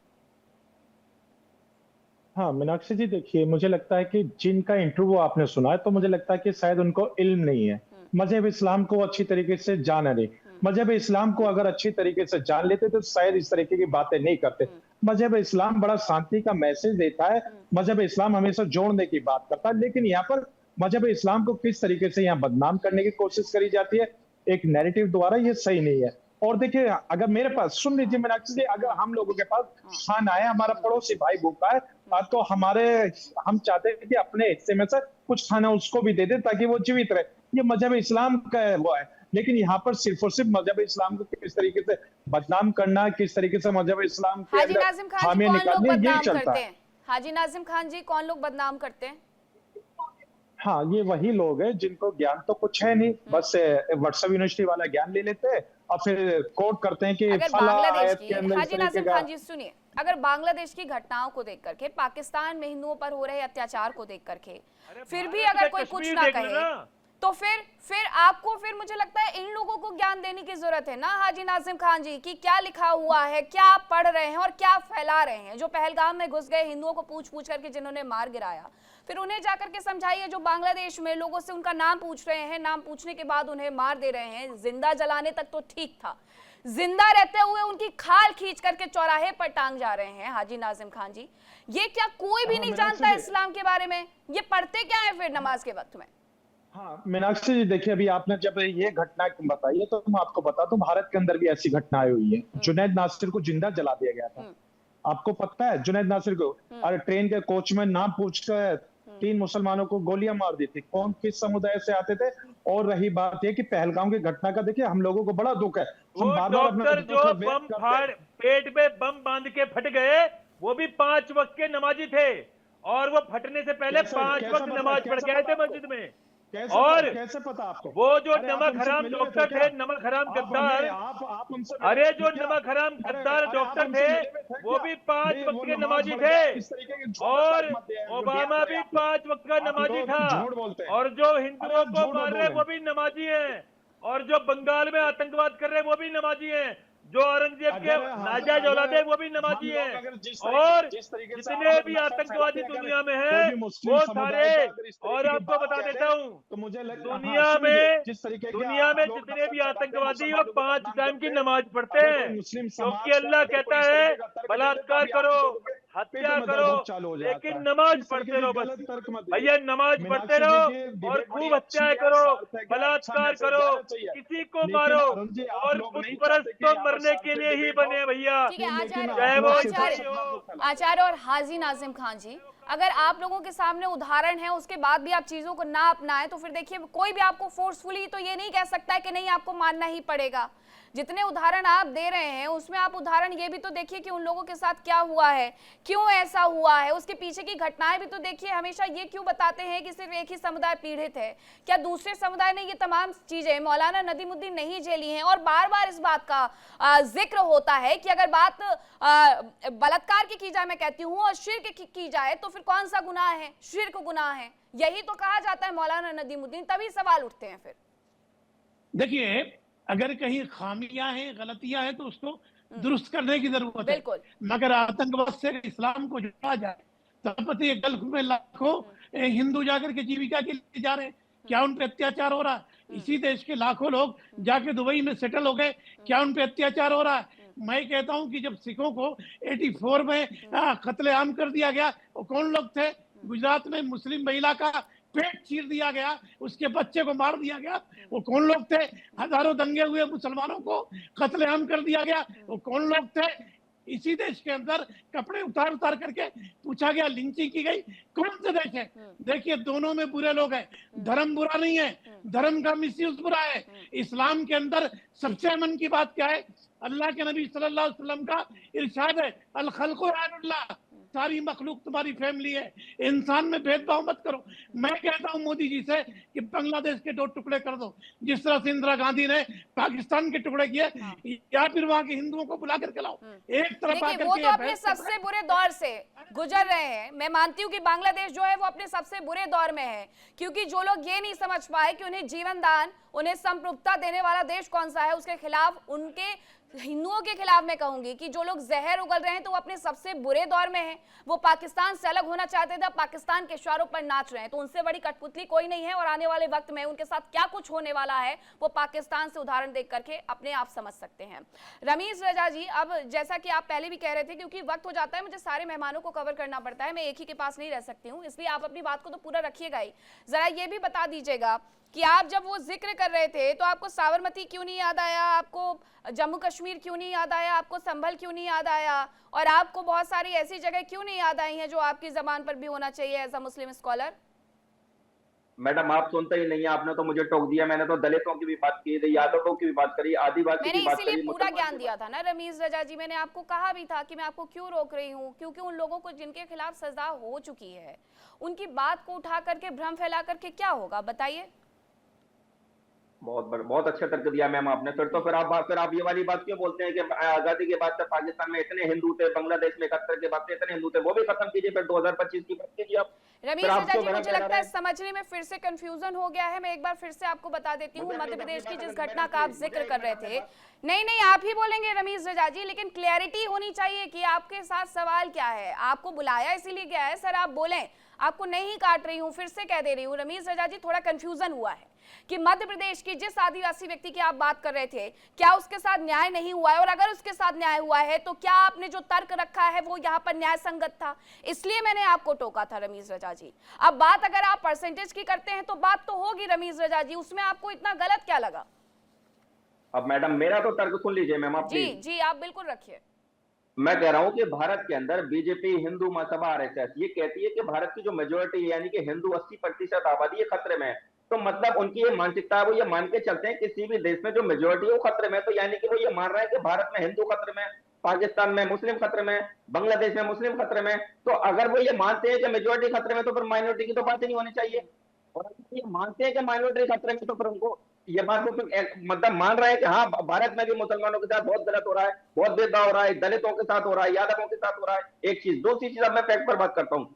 हाँ मीनाक्षी जी, देखिए मुझे लगता है कि जिनका इंटरव्यू आपने सुना है, तो मुझे लगता है कि शायद उनको इल्म नहीं है, मजहब इस्लाम को अच्छी तरीके से जाना नहीं। मजहब इस्लाम को अगर अच्छी तरीके से जान लेते तो शायद इस तरीके की बातें नहीं करते। मजहब इस्लाम बड़ा शांति का मैसेज देता है, मजहब इस्लाम हमेशा जोड़ने की बात करता है, लेकिन यहाँ पर मजहब इस्लाम को किस तरीके से यहाँ बदनाम करने की कोशिश करी जाती है एक नैरेटिव द्वारा, ये सही नहीं है। और देखिए, अगर मेरे पास, सुन लीजिए मीनाक्षी जी, अगर हम लोगों के पास खाना है, हमारा पड़ोसी भाई भूखा है, तो हम चाहते हैं कि अपने हिस्से में से कुछ खाना उसको भी दे दे ताकि वो जीवित रहे। ये मजहब इस्लाम का वो है। लेकिन यहाँ पर सिर्फ और सिर्फ मजहब इस्लाम को किस तरीके से बदनाम करना, किस तरीके से मजहब इस्लाम के हाजी नाजिम खान जी, कौन लोग बदनाम करते हैं? हाजी नाजिम खान जी, कौन लोग बदनाम करते हैं? हाँ, ये वही लोग हैं जिनको ज्ञान तो कुछ है नहीं, बस व्हाट्सएप यूनिवर्सिटी वाला ज्ञान ले लेते हैं और फिर कोट करते हैं कि फला आयत के अंदर। हाजी नाजिम खान जी सुनिए, अगर बांग्लादेश की घटनाओं को देख करके, पाकिस्तान में हिंदुओं पर हो रहे अत्याचार को देख करके फिर भी अगर कोई कुछ ना कहे तो फिर आपको, फिर मुझे लगता है इन लोगों को ज्ञान देने की जरूरत है ना हाजी नाजिम खान जी, कि क्या लिखा हुआ है, क्या आप पढ़ रहे हैं और क्या फैला रहे हैं। जो पहलगाम में घुस गए हिंदुओं को पूछ करके जिन्होंने मार गिराया, फिर उन्हें जाकर के समझाइए। जो बांग्लादेश में लोगों से उनका नाम पूछ रहे हैं, नाम पूछने के बाद उन्हें मार दे रहे हैं, जिंदा जलाने तक तो ठीक था, जिंदा रहते हुए उनकी खाल खींच करके चौराहे पर टांग जा रहे हैं। हाजी नाजिम खान जी, ये क्या कोई भी नहीं जानता इस्लाम के बारे में? ये पढ़ते क्या है फिर नमाज के वक्त में? हाँ मीनाक्षी जी, देखिए अभी आपने जब ये घटना बताई है तो मैं आपको बता दूं, भारत के अंदर भी ऐसी घटनाएं हुई है। जुनैद नासिर को जिंदा जला दिया गया था, आपको पता है? जुनैद नासिर को, अरे ट्रेन के कोच में नाम पूछकर 3 मुसलमानों को गोलियां मार दी थी। कौन किस समुदाय से आते थे? और रही बात यह कि पहलगाम की घटना का देखिए हम लोगों को बड़ा दुख है। वो डॉक्टर जो बम फाड़, पेट में बम बांध के फट गए, वो भी 5 वक्त के नमाजी थे, और वो फटने से पहले 5 वक्त नमाज पढ़ गए थे मस्जिद में। और कैसे पता आपको? वो जो नमक हराम डॉक्टर थे, नमक हराम गद्दार, अरे जो नमक हराम गद्दार डॉक्टर थे, वो भी 5 वक्त के नमाजी थे, और ओबामा भी 5 वक्त का नमाजी था, और जो हिंदुओं को मार रहे वो भी नमाजी हैं, और जो बंगाल में आतंकवाद कर रहे वो भी नमाजी हैं, जो औरंगजेब के नाजायज औलाद है वो भी नमाजी हैं, और जितने भी आतंकवादी दुनिया में हैं वो सारे, और आपको बता देता हूँ, दुनिया में जितने भी आतंकवादी वो 5 टाइम की नमाज पढ़ते हैं, क्योंकि अल्लाह कहता है बलात्कार करो, हत्या में करो, दर्द चालू हो जाता लेकिन है। नमाज इस तरह के पढ़ते रहो। गलत बस तर्क मत दीजिए। भैया नमाज मीनाक्षी पढ़ते जी रहो की और डिबेट बड़ी खूब अच्छी हत्याएं है, करो, सार्थक है, अच्छा बलात्कार मैसेज करो, जाना चाहिए। किसी को लेकिन मारो, अरुण जी आप और लोग खुद नहीं परस्त चाहते कि तो यहाँ पर मरने के सार्थक लिए ही डिबेट बने हो। भैया। ठीक है, लेकिन आचार्य जय वो आचार्य जय हो। आचार्य और हाजी नाजिम खान जी, अगर आप लोगों के सामने उदाहरण है उसके बाद भी आप चीजों को ना अपनाएं तो फिर देखिए कोई भी आपको फोर्सफुली तो ये नहीं कह सकता है कि नहीं आपको मानना ही पड़ेगा। जितने उदाहरण आप दे रहे हैं उसमें आप उदाहरण ये भी तो देखिए कि उन लोगों के साथ क्या हुआ है, क्यों ऐसा हुआ है, उसके पीछे की घटनाएं भी तो देखिए। हमेशा ये क्यों बताते हैं कि सिर्फ एक ही समुदाय पीड़ित है, क्या दूसरे समुदाय ने ये तमाम चीजें मौलाना नदीमुद्दीन नहीं झेली हैं? और बार बार इस बात का जिक्र होता है कि अगर बात बलात्कार की जाए, मैं कहती हूँ, और शिर्क की जाए तो फिर कौन सा गुनाह है? शिर्क गुनाह है, यही तो कहा जाता है मौलाना नदीमुद्दीन। तभी सवाल उठते हैं फिर। देखिए, अगर कहीं खामियां हैं, गलतियां हैं तो उसको दुरुस्त करने की जरूरत है। बिल्कुल। मगर आतंकवाद से इस्लाम को जोड़ा जाए तो पता है गल्फ में लाखों हिंदू जाकर के जीविका के लिए जा रहे हैं, क्या उन पे अत्याचार हो रहा है? इसी देश के लाखों लोग जाके दुबई में सेटल हो गए, क्या उन पे अत्याचार हो रहा है? मैं कहता हूं कि जब सिखों को 84 में कत्लेआम कर दिया गया, वो कौन लोग थे? गुजरात में मुस्लिम महिला का पेट चीर दिया गया, उसके बच्चे को मार दिया गया, वो कौन लोग थे? हजारों दंगे हुए, मुसलमानों को कत्लेआम कर दिया गया, वो कौन लोग थे? इसी देश के अंदर कपड़े उतार उतार करके पूछा गया, लिंचिंग की गई, कौन से देश है? देखिए, दोनों में बुरे लोग हैं। धर्म बुरा नहीं है, धर्म का मिसयूज बुरा है। इस्लाम के अंदर सबसे अमन की बात क्या है? अल्लाह के नबी सल्लल्लाहु अलैहि वसल्लम का इरशाद है, अल खल्क़ु रानुल्लाह, सारी मखलूक तुम्हारी फैमिली है, इंसान में भेदभाव मत करो। मैं कहता हूं मोदी जी से कि बांग्लादेश के 2 टुकड़े कर दो, जिस तरह से इंदिरा गांधी ने पाकिस्तान के टुकड़े किए, या फिर वहां के हिंदुओं को बुला करके लाओ। एक तरफ देखिए, वो तो अपने सबसे बुरे दौर से गुजर रहे हैं। मैं मानती हूँ कि बांग्लादेश जो है वो अपने सबसे बुरे दौर में है, क्योंकि जो लोग ये नहीं समझ पाए कि उन्हें जीवन दान, उन्हें संप्रभुता देने वाला देश कौन सा है, उसके खिलाफ, उनके हिंदुओं के खिलाफ मैं कहूंगी कि जो लोग जहर उगल रहे हैं तो वो अपने सबसे बुरे दौर में हैं। वो पाकिस्तान से अलग होना चाहते थे, पाकिस्तान के इशारों पर नाच रहे हैं। तो उनसे बड़ी कठपुतली कोई नहीं है, और आने वाले वक्त में उनके साथ क्या कुछ होने वाला है वो पाकिस्तान से उदाहरण देख करके अपने आप समझ सकते हैं। रमीज रजा जी, अब जैसा कि आप पहले भी कह रहे थे, क्योंकि वक्त हो जाता है, मुझे सारे मेहमानों को कवर करना पड़ता है, मैं एक ही के पास नहीं रह सकती हूँ, इसलिए आप अपनी बात को तो पूरा रखिएगा ही। जरा ये भी बता दीजिएगा कि आप जब वो जिक्र कर रहे थे तो आपको साबरमती क्यों नहीं याद आया, आपको जम्मू कश्मीर क्यों नहीं याद आया, आपको संभल क्यों नहीं याद आया, और आपको बहुत सारी ऐसी जगह क्यों नहीं याद आई हैं जो आपकी जबान पर भी होना चाहिए as a Muslim scholar? Madam, आप सुनते ही नहीं है, आपने तो मुझे टोक दिया। मैंने तो दलितों की भी बात की, यादवों की भी बात करी, आदिवासी की बात करी। मैंने इसीलिए पूरा ज्ञान दिया था ना रमीज रजा जी, मैंने आपको कहा भी था कि मैं आपको क्यों रोक रही हूँ, क्योंकि उन लोगों को जिनके खिलाफ सजा हो चुकी है उनकी बात को उठा करके भ्रम फैला करके क्या होगा, बताइए। बहुत अच्छा तर्क दिया मैम आपने। फिर आप ये वाली बात क्यों बोलते हैं कि आजादी के बाद से पाकिस्तान में इतने हिंदू थे, बांग्लादेश में 71 के बाद से इतने हिंदू थे, वो भी खत्म कीजिए, फिर 2025 की बात कीजिए आप। रमीज रजा जी, मुझे लगता है समझने में फिर से कंफ्यूजन हो गया है। मैं एक बार फिर से आपको बता देती हूँ, मध्य प्रदेश की जिस घटना का आप जिक्र कर रहे थे, नहीं आप ही बोलेंगे रमीज रजा जी, लेकिन क्लैरिटी होनी चाहिए कि आपके साथ सवाल क्या है। आपको बुलाया इसीलिए गया है, सर आप बोलें, आपको नहीं काट रही हूँ, फिर से कह दे रही हूँ। रमीज रजा जी, थोड़ा कंफ्यूजन हुआ है कि मध्य प्रदेश की जिस आदिवासी व्यक्ति की आप बात कर रहे थे, क्या उसके साथ न्याय नहीं हुआ है, और अगर उसके साथ न्याय हुआ है तो क्या आपने जो तर्क रखा है वो यहाँ पर न्याय संगत था? इसलिए मैंने आपको टोका था रमीज रजा जी। अब बात अगर आप परसेंटेज की करते हैं तो बात तो होगी रमीज रजा जी, उसमें आपको इतना गलत क्या लगा? अब मैडम मेरा तो तर्क सुन लीजिए मैम आप। जी आप बिल्कुल रखिए। मैं कह रहा हूं कि भारत के अंदर बीजेपी, हिंदू महासभा, आरएसएस ये कहती है कि भारत की जो मेजोरिटी यानी कि हिंदू 80% आबादी ये खतरे में है। तो मतलब उनकी ये मानसिकता है, वो ये मान के चलते हैं किसी भी देश में जो मेजोरिटी है वो खतरे में, तो यानी कि वो ये मान रहे हैं कि भारत में हिंदू खतरे में, पाकिस्तान में मुस्लिम खतरे में, बांग्लादेश में मुस्लिम खतरे में। तो अगर वो ये मानते हैं कि मेजोरिटी खतरे में तो फिर माइनॉरिटी की तो बात ही नहीं होनी चाहिए। और अगर ये मानते हैं कि माइनॉरिटी खतरे में तो फिर उनको ये बात को मतलब मान रहे हैं कि हाँ भारत में भी मुसलमानों के साथ बहुत गलत हो रहा है, बहुत भेदभाव हो रहा है, दलितों के साथ हो रहा है, यादवों के साथ हो रहा है। एक चीज। दूसरी चीज, अब मैं फैक्ट पर बात करता हूँ।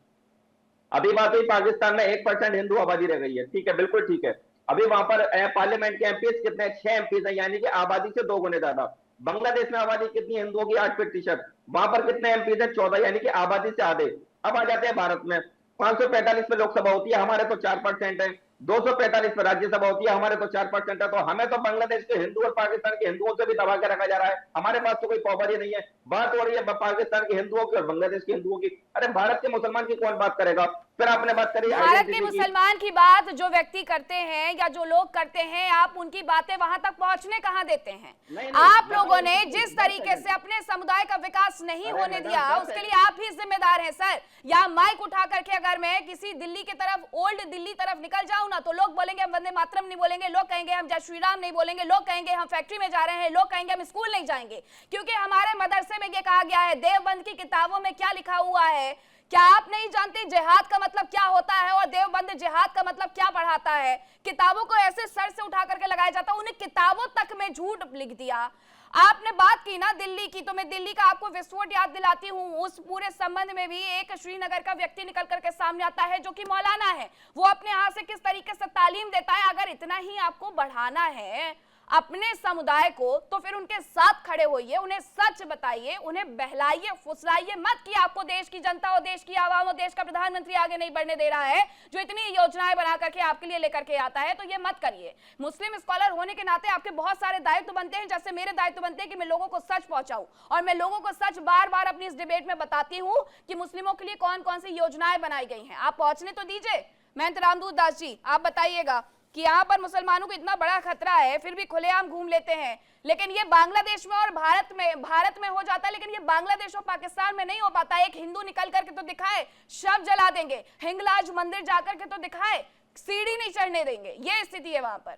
अभी बात हुई पाकिस्तान में 1% हिंदू आबादी रह गई है, ठीक है, बिल्कुल ठीक है। अभी वहां पर पार्लियामेंट के एमपीज कितने? 6 एमपीज है, यानी कि आबादी से 2 गुने ज्यादा। बांग्लादेश में आबादी कितनी हिंदुओं की? 8%। वहां पर कितने एमपीज है? 14, यानी कि आबादी से आधे। अब आ जाते हैं भारत में, 545 में लोकसभा होती है, हमारे तो 4% है। 245 पे राज्यसभा होती है, हमारे तो 4% है। तो हमें तो बांग्लादेश के हिंदू और पाकिस्तान के हिंदुओं से भी दबा के रखा जा रहा है। हमारे पास तो कोई पाबंदी नहीं है। बात हो रही है पाकिस्तान के हिंदुओं की और बांग्लादेश के हिंदुओं की। अरे भारत के मुसलमान की कौन बात करेगा? फिर आपने बात करी भारत के मुसलमान की बात जो व्यक्ति करते हैं या जो लोग करते हैं, आप उनकी बातें वहां तक पहुंचने कहां देते हैं? आप लोगों ने जिस तरीके से अपने समुदाय का विकास नहीं होने दिया, उसके लिए आप ही जिम्मेदार हैं सर। या माइक उठा करके अगर मैं किसी दिल्ली की तरफ, ओल्ड दिल्ली तरफ निकल जाऊं ना, तो लोग बोलेंगे हम वंदे मातरम नहीं बोलेंगे, लोग कहेंगे हम जय श्री राम नहीं बोलेंगे, लोग कहेंगे हम फैक्ट्री में जा रहे हैं, लोग कहेंगे हम स्कूल नहीं जाएंगे। क्योंकि हमारे मदरसे में ये कहा गया है, देवबंद की किताबों में क्या लिखा हुआ है, क्या आप नहीं जानते जिहाद का मतलब क्या होता है और देवबंद जिहाद का मतलब क्या पढ़ाता है? किताबों को ऐसे सर से उठा करके लगाया जाता है, उन्हें किताबों तक में झूठ लिख दिया। आपने बात की ना दिल्ली की, तो मैं दिल्ली का आपको विस्फोट याद दिलाती हूँ। उस पूरे संबंध में भी एक श्रीनगर का व्यक्ति निकल करके सामने आता है जो कि मौलाना है। वो अपने हाथ से किस तरीके से तालीम देता है। अगर इतना ही आपको बढ़ाना है अपने समुदाय को, तो फिर उनके साथ खड़े होइए, उन्हें सच बताइए, उन्हें बहलाइए, फुसलाइए मत कि आपको देश की जनता और देश की आवाम और देश का प्रधानमंत्री आगे नहीं बढ़ने दे रहा है, जो इतनी योजनाएं बना करके आपके लिए लेकर के आता है। तो ये मत करिए। मुस्लिम स्कॉलर होने के नाते आपके बहुत सारे दायित्व बनते हैं, जैसे मेरे दायित्व बनते हैं कि मैं लोगों को सच पहुंचाऊं। और मैं लोगों को सच बार बार अपनी इस डिबेट में बताती हूं कि मुस्लिमों के लिए कौन कौन सी योजनाएं बनाई गई हैं। आप पहुंचने तो दीजिए। महंत रामदूत दास जी, आप बताइएगा कि यहाँ पर मुसलमानों को इतना बड़ा खतरा है, फिर भी खुलेआम घूम लेते हैं। लेकिन ये बांग्लादेश में और भारत में हो जाता है, लेकिन ये बांग्लादेश और पाकिस्तान में नहीं हो पाता। एक हिंदू निकल करके तो दिखाए, शव जला देंगे। हिंगलाज मंदिर जाकर के तो दिखाए, सीढ़ी नहीं चढ़ने देंगे। ये स्थिति है वहां पर।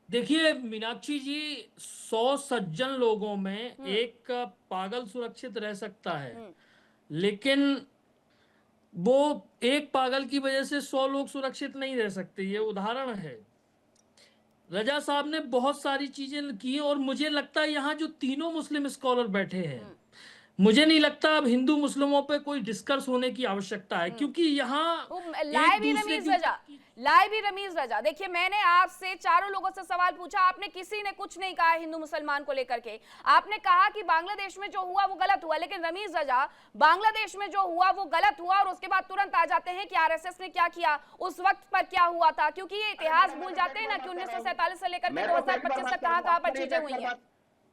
देखिए मीनाक्षी जी, 100 सज्जन लोगों में एक पागल सुरक्षित रह सकता है, लेकिन वो एक पागल की वजह से 100 लोग सुरक्षित नहीं रह सकते। ये उदाहरण है। रजा साहब ने बहुत सारी चीजें की और मुझे लगता है यहाँ जो तीनों मुस्लिम स्कॉलर बैठे हैं, मुझे नहीं लगता अब हिंदू मुस्लिमों पे कोई डिस्कस होने की आवश्यकता है, क्योंकि यहाँ लाइव रमीज रजा, देखिए मैंने आपसे चारों लोगों से सवाल पूछा, आपने किसी ने कुछ नहीं कहा हिंदू मुसलमान को लेकर के। आपने कहा कि बांग्लादेश में जो हुआ वो गलत हुआ, लेकिन रमीज रजा, बांग्लादेश में जो हुआ वो गलत हुआ और उसके बाद तुरंत आ जाते हैं कि आरएसएस ने क्या किया, उस वक्त पर क्या हुआ था। क्योंकि ये इतिहास भूल जाते हैं ना कि 1947 से लेकर के 2025 तक कहां पर चीजें हुई हैं।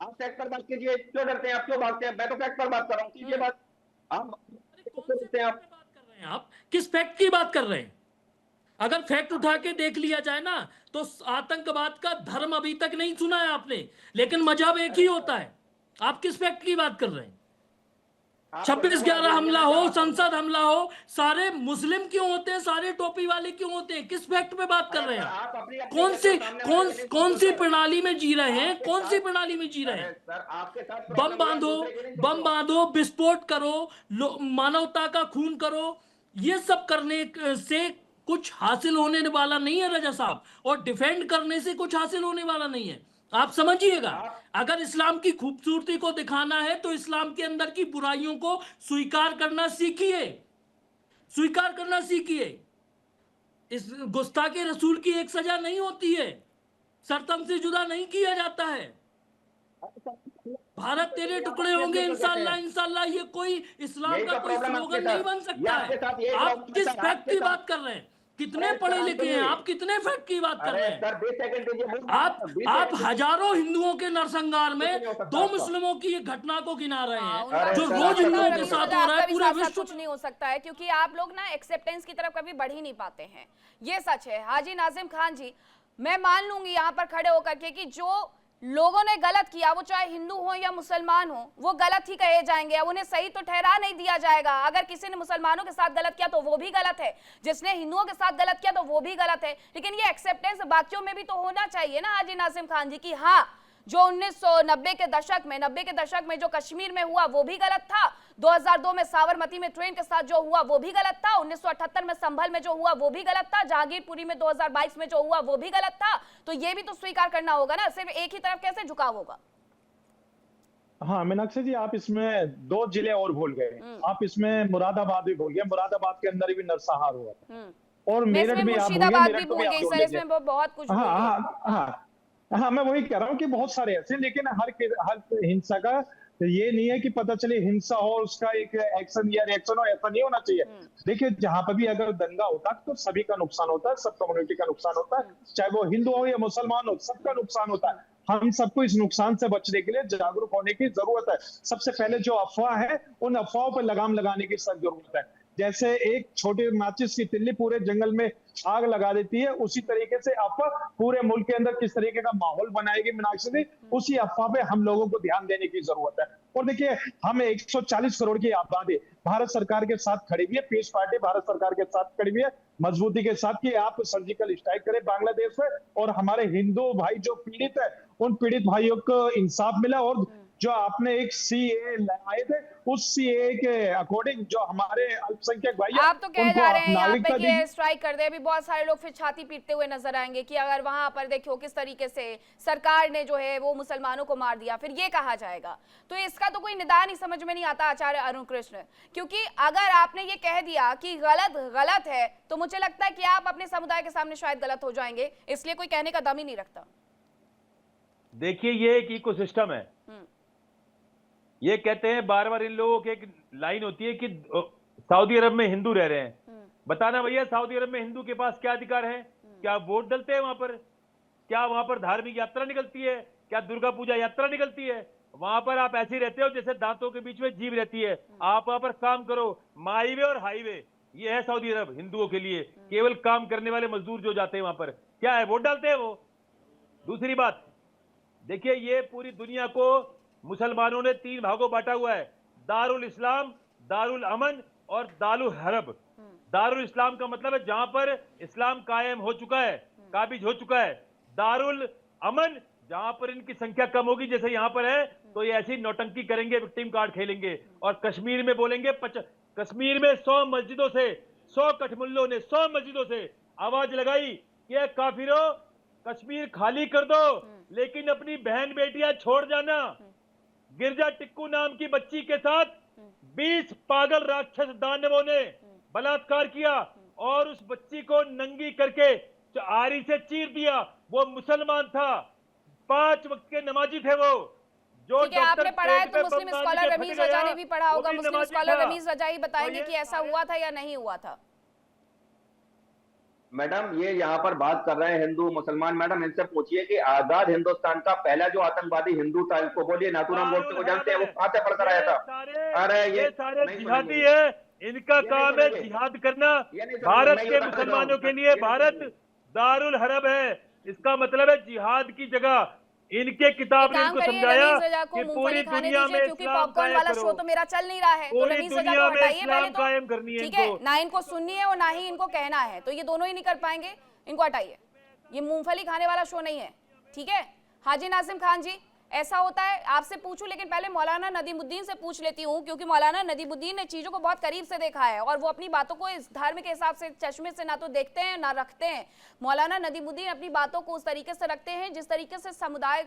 आप फैक्ट पर बात कीजिए, क्यों डरते हैं आप, क्यों भागते हैं? मैं तो फैक्ट पर बात कर रहा हूँ, कीजिए बात। आप किस फैक्ट की बात कर रहे हैं? अगर फैक्ट उठा के देख लिया जाए ना, तो आतंकवाद का धर्म अभी तक नहीं सुना है आपने, लेकिन मजहब एक ही होता है। आप किस फैक्ट की बात कर रहे हैं? 26/11 हमला हो, संसद हमला हो, सारे मुस्लिम क्यों होते हैं, सारे टोपी वाले क्यों होते हैं? किस फैक्ट पे बात कर रहे हैं आप? कौन सी प्रणाली में जी रहे हैं? कौन सी प्रणाली में जी रहे हैं? बम बांधो, विस्फोट करो, मानवता का खून करो, ये सब करने से कुछ हासिल होने वाला नहीं है रजा साहब, और डिफेंड करने से कुछ हासिल होने वाला नहीं है। आप समझिएगा, अगर इस्लाम की खूबसूरती को दिखाना है तो इस्लाम के अंदर की बुराइयों को स्वीकार करना सीखिए, स्वीकार करना सीखिए। इस गुस्ताखे रसूल की एक सजा नहीं होती है, सरतम से जुदा नहीं किया जाता है। भारत तेरे टुकड़े होंगे इंशाल्लाह, इंशाल्लाह, ये कोई इस्लाम का कोई स्लोगन नहीं बन सकता है। आप किस फैक्ट की बात कर रहे हैं? कितने पढ़े लिखे हैं आप? कितने फैक्ट की बात कर रहे हैं आप? हजारों हिंदुओं के नरसंहार में 2 मुस्लिमों की ये घटना को गिना रहे हैं, जो रोज हिंदुओं के साथ हो रहा है पूरे विश्व। कुछ नहीं हो सकता है, क्योंकि आप लोग ना एक्सेप्टेंस की तरफ कभी बढ़ ही नहीं पाते हैं, ये सच है। हाजी नाजिम खान जी, मैं मान लूंगी यहाँ पर खड़े होकर के कि जो लोगों ने गलत किया, वो चाहे हिंदू हो या मुसलमान हो, वो गलत ही कहे जाएंगे। अब उन्हें सही तो ठहरा नहीं दिया जाएगा। अगर किसी ने मुसलमानों के साथ गलत किया तो वो भी गलत है, जिसने हिंदुओं के साथ गलत किया तो वो भी गलत है। लेकिन ये एक्सेप्टेंस बाकियों में भी तो होना चाहिए ना हाजी नाजिम खान जी, की हाँ जो 1990 के दशक में जो कश्मीर में हुआ वो भी गलत था, 2002 में साबरमती में ट्रेन के साथ जो हुआ वो भी गलत था, 1978 में संभल में जो हुआ वो भी गलत था, जहांगीरपुरी में 2022 में जो हुआ वो भी गलत था। तो ये भी तो स्वीकार करना होगा ना, सिर्फ एक ही तरफ कैसे झुकाव होगा? हाँ मीनाक्षी जी, आप इसमें 2 जिले और भूल गए। आप इसमें मुरादाबाद भी भूल गए। मुरादाबाद के अंदर भी नरसंहार हुआ था, और मेरठ में आप भूल गए, इसमें बहुत कुछ। हाँ, मैं वही कह रहा हूँ कि बहुत सारे ऐसे, लेकिन हर हिंसा का तो ये नहीं है कि पता चले हिंसा हो, उसका एक एक्शन या रिएक्शन हो, ऐसा नहीं होना चाहिए। देखिए जहां पर भी अगर दंगा होता है तो सभी का नुकसान होता है, सब कम्युनिटी का नुकसान होता है, चाहे वो हिंदू हो या मुसलमान हो, सबका नुकसान होता है। हम सबको इस नुकसान से बचने के लिए जागरूक होने की जरूरत है। सबसे पहले जो अफवाह है उन अफवाहों पर लगाम लगाने की सख्त जरूरत है। जैसे एक छोटे माचिस की तिल्ली पूरे जंगल में आग लगा देती है, उसी तरीके से अफवाह पूरे मुल्क के अंदर किस तरीके का माहौल बनाएगी मीनाक्षी जी, उसी अफवाह पे हम लोगों को ध्यान देने की जरूरत है। और देखिए हम 140 करोड़ की आबादी भारत सरकार के साथ खड़ी हुई है, पीस पार्टी भारत सरकार के साथ खड़ी हुई है मजबूती के साथ कि आप सर्जिकल स्ट्राइक करें बांग्लादेश में और हमारे हिंदू भाई जो पीड़ित है उन पीड़ित भाइयों को इंसाफ मिला। और जो आपने एक सीए लाए थे उस सीए के अकॉर्डिंग जो हमारे अल्पसंख्यक भाई आप तो कह जा रहे हैं यहाँ पे कि एयर स्ट्राइक कर दे, अभी बहुत सारे लोग फिर छाती पीटते हुए नजर आएंगे कि अगर वहां पर देखो किस तरीके से सरकार ने जो है वो मुसलमानों को मार दिया, फिर ये कहा जाएगा। तो इसका तो कोई निदान ही समझ में नहीं आता आचार्य अरुण कृष्ण, क्योंकि अगर आपने ये कह दिया कि गलत गलत है तो मुझे लगता है कि आप अपने समुदाय के सामने शायद गलत हो जाएंगे, इसलिए कोई कहने का दम ही नहीं रखता। देखिए ये एक इकोसिस्टम है, ये कहते हैं बार बार इन लोगों की एक लाइन होती है कि सऊदी अरब में हिंदू रह रहे हैं। बताना भैया सऊदी अरब में हिंदू के पास क्या अधिकार है? क्या वोट डलते हैं वहां पर? क्या वहां पर धार्मिक यात्रा निकलती है? क्या दुर्गा पूजा यात्रा निकलती है? वहां पर आप ऐसे रहते हो जैसे दांतों के बीच में जीभ रहती है। आप वहां पर काम करो, माईवे और हाईवे, ये है सऊदी अरब हिंदुओं के लिए। केवल काम करने वाले मजदूर जो जाते हैं वहां पर क्या है, वोट डालते हैं वो। दूसरी बात देखिए, ये पूरी दुनिया को मुसलमानों ने 3 भागों बांटा हुआ है, दारुल इस्लाम, दारुल अमन और दारुल हरब। दारुल इस्लाम का मतलब है जहां पर इस्लाम कायम हो चुका है, काबिज हो चुका है। दारुल अमन जहां पर इनकी संख्या कम होगी, जैसे यहां पर है, तो ये ऐसी नौटंकी करेंगे, विक्टिम कार्ड खेलेंगे और कश्मीर में बोलेंगे। कश्मीर में 100 मस्जिदों से 100 कठमुल्लों ने 100 मस्जिदों से आवाज लगाई कि काफिरों कश्मीर खाली कर दो, लेकिन अपनी बहन बेटियां छोड़ जाना। गिरजा टिक्कू नाम की बच्ची के साथ 20 पागल राक्षस दानवों ने बलात्कार किया और उस बच्ची को नंगी करके आरी से चीर दिया। वो मुसलमान था, 5 वक्त के नमाजी थे वो। जो ठीक है, आपने पढ़ा है तो मुस्लिम स्कॉलर रमीज रजा ने भी पढ़ा होगा। मुस्लिम स्कॉलर रमीज रजा ही बताएंगे कि ऐसा हुआ था या नहीं हुआ था। मैडम ये यहाँ पर बात कर रहे हैं हिंदू मुसलमान, मैडम इनसे पूछिए कि आजाद हिंदुस्तान का पहला जो आतंकवादी हिंदू था, इसको बोलिए नाथूराम गोडसे को जानते हैं, वो कहाँ से पढ़कर आया था? अरे ये सारे जिहादी है, इनका काम है जिहाद करना भारत के मुसलमानों के लिए। भारत दारुल हरब है, इसका मतलब है जिहाद की जगह। इनके किताब ने इनको समझाया कि पूरी दुनिया में क्योंकि पॉपकॉर्न वाला शो तो मेरा चल नहीं रहा है, तो रमीज रजा को हटाइए पहले तो, ठीक है ना। इनको सुननी है और ना ही इनको कहना है, तो ये दोनों ही नहीं कर पाएंगे, इनको हटाइए। ये मूंगफली खाने वाला शो नहीं है, ठीक है। हाजी नाजिम खान जी, ऐसा होता है, आपसे पूछूं लेकिन पहले मौलाना नदीमुद्दीन से पूछ लेती हूँ, क्योंकि मौलाना नदीमुद्दीन ने चीजों को बहुत करीब से देखा है और वो अपनी बातों को इस धार्मिक के हिसाब से चश्मे से ना तो देखते हैं ना रखते हैं। मौलाना नदीमुद्दीन अपनी बातों को उस तरीके से रखते हैं जिस तरीके से समुदाय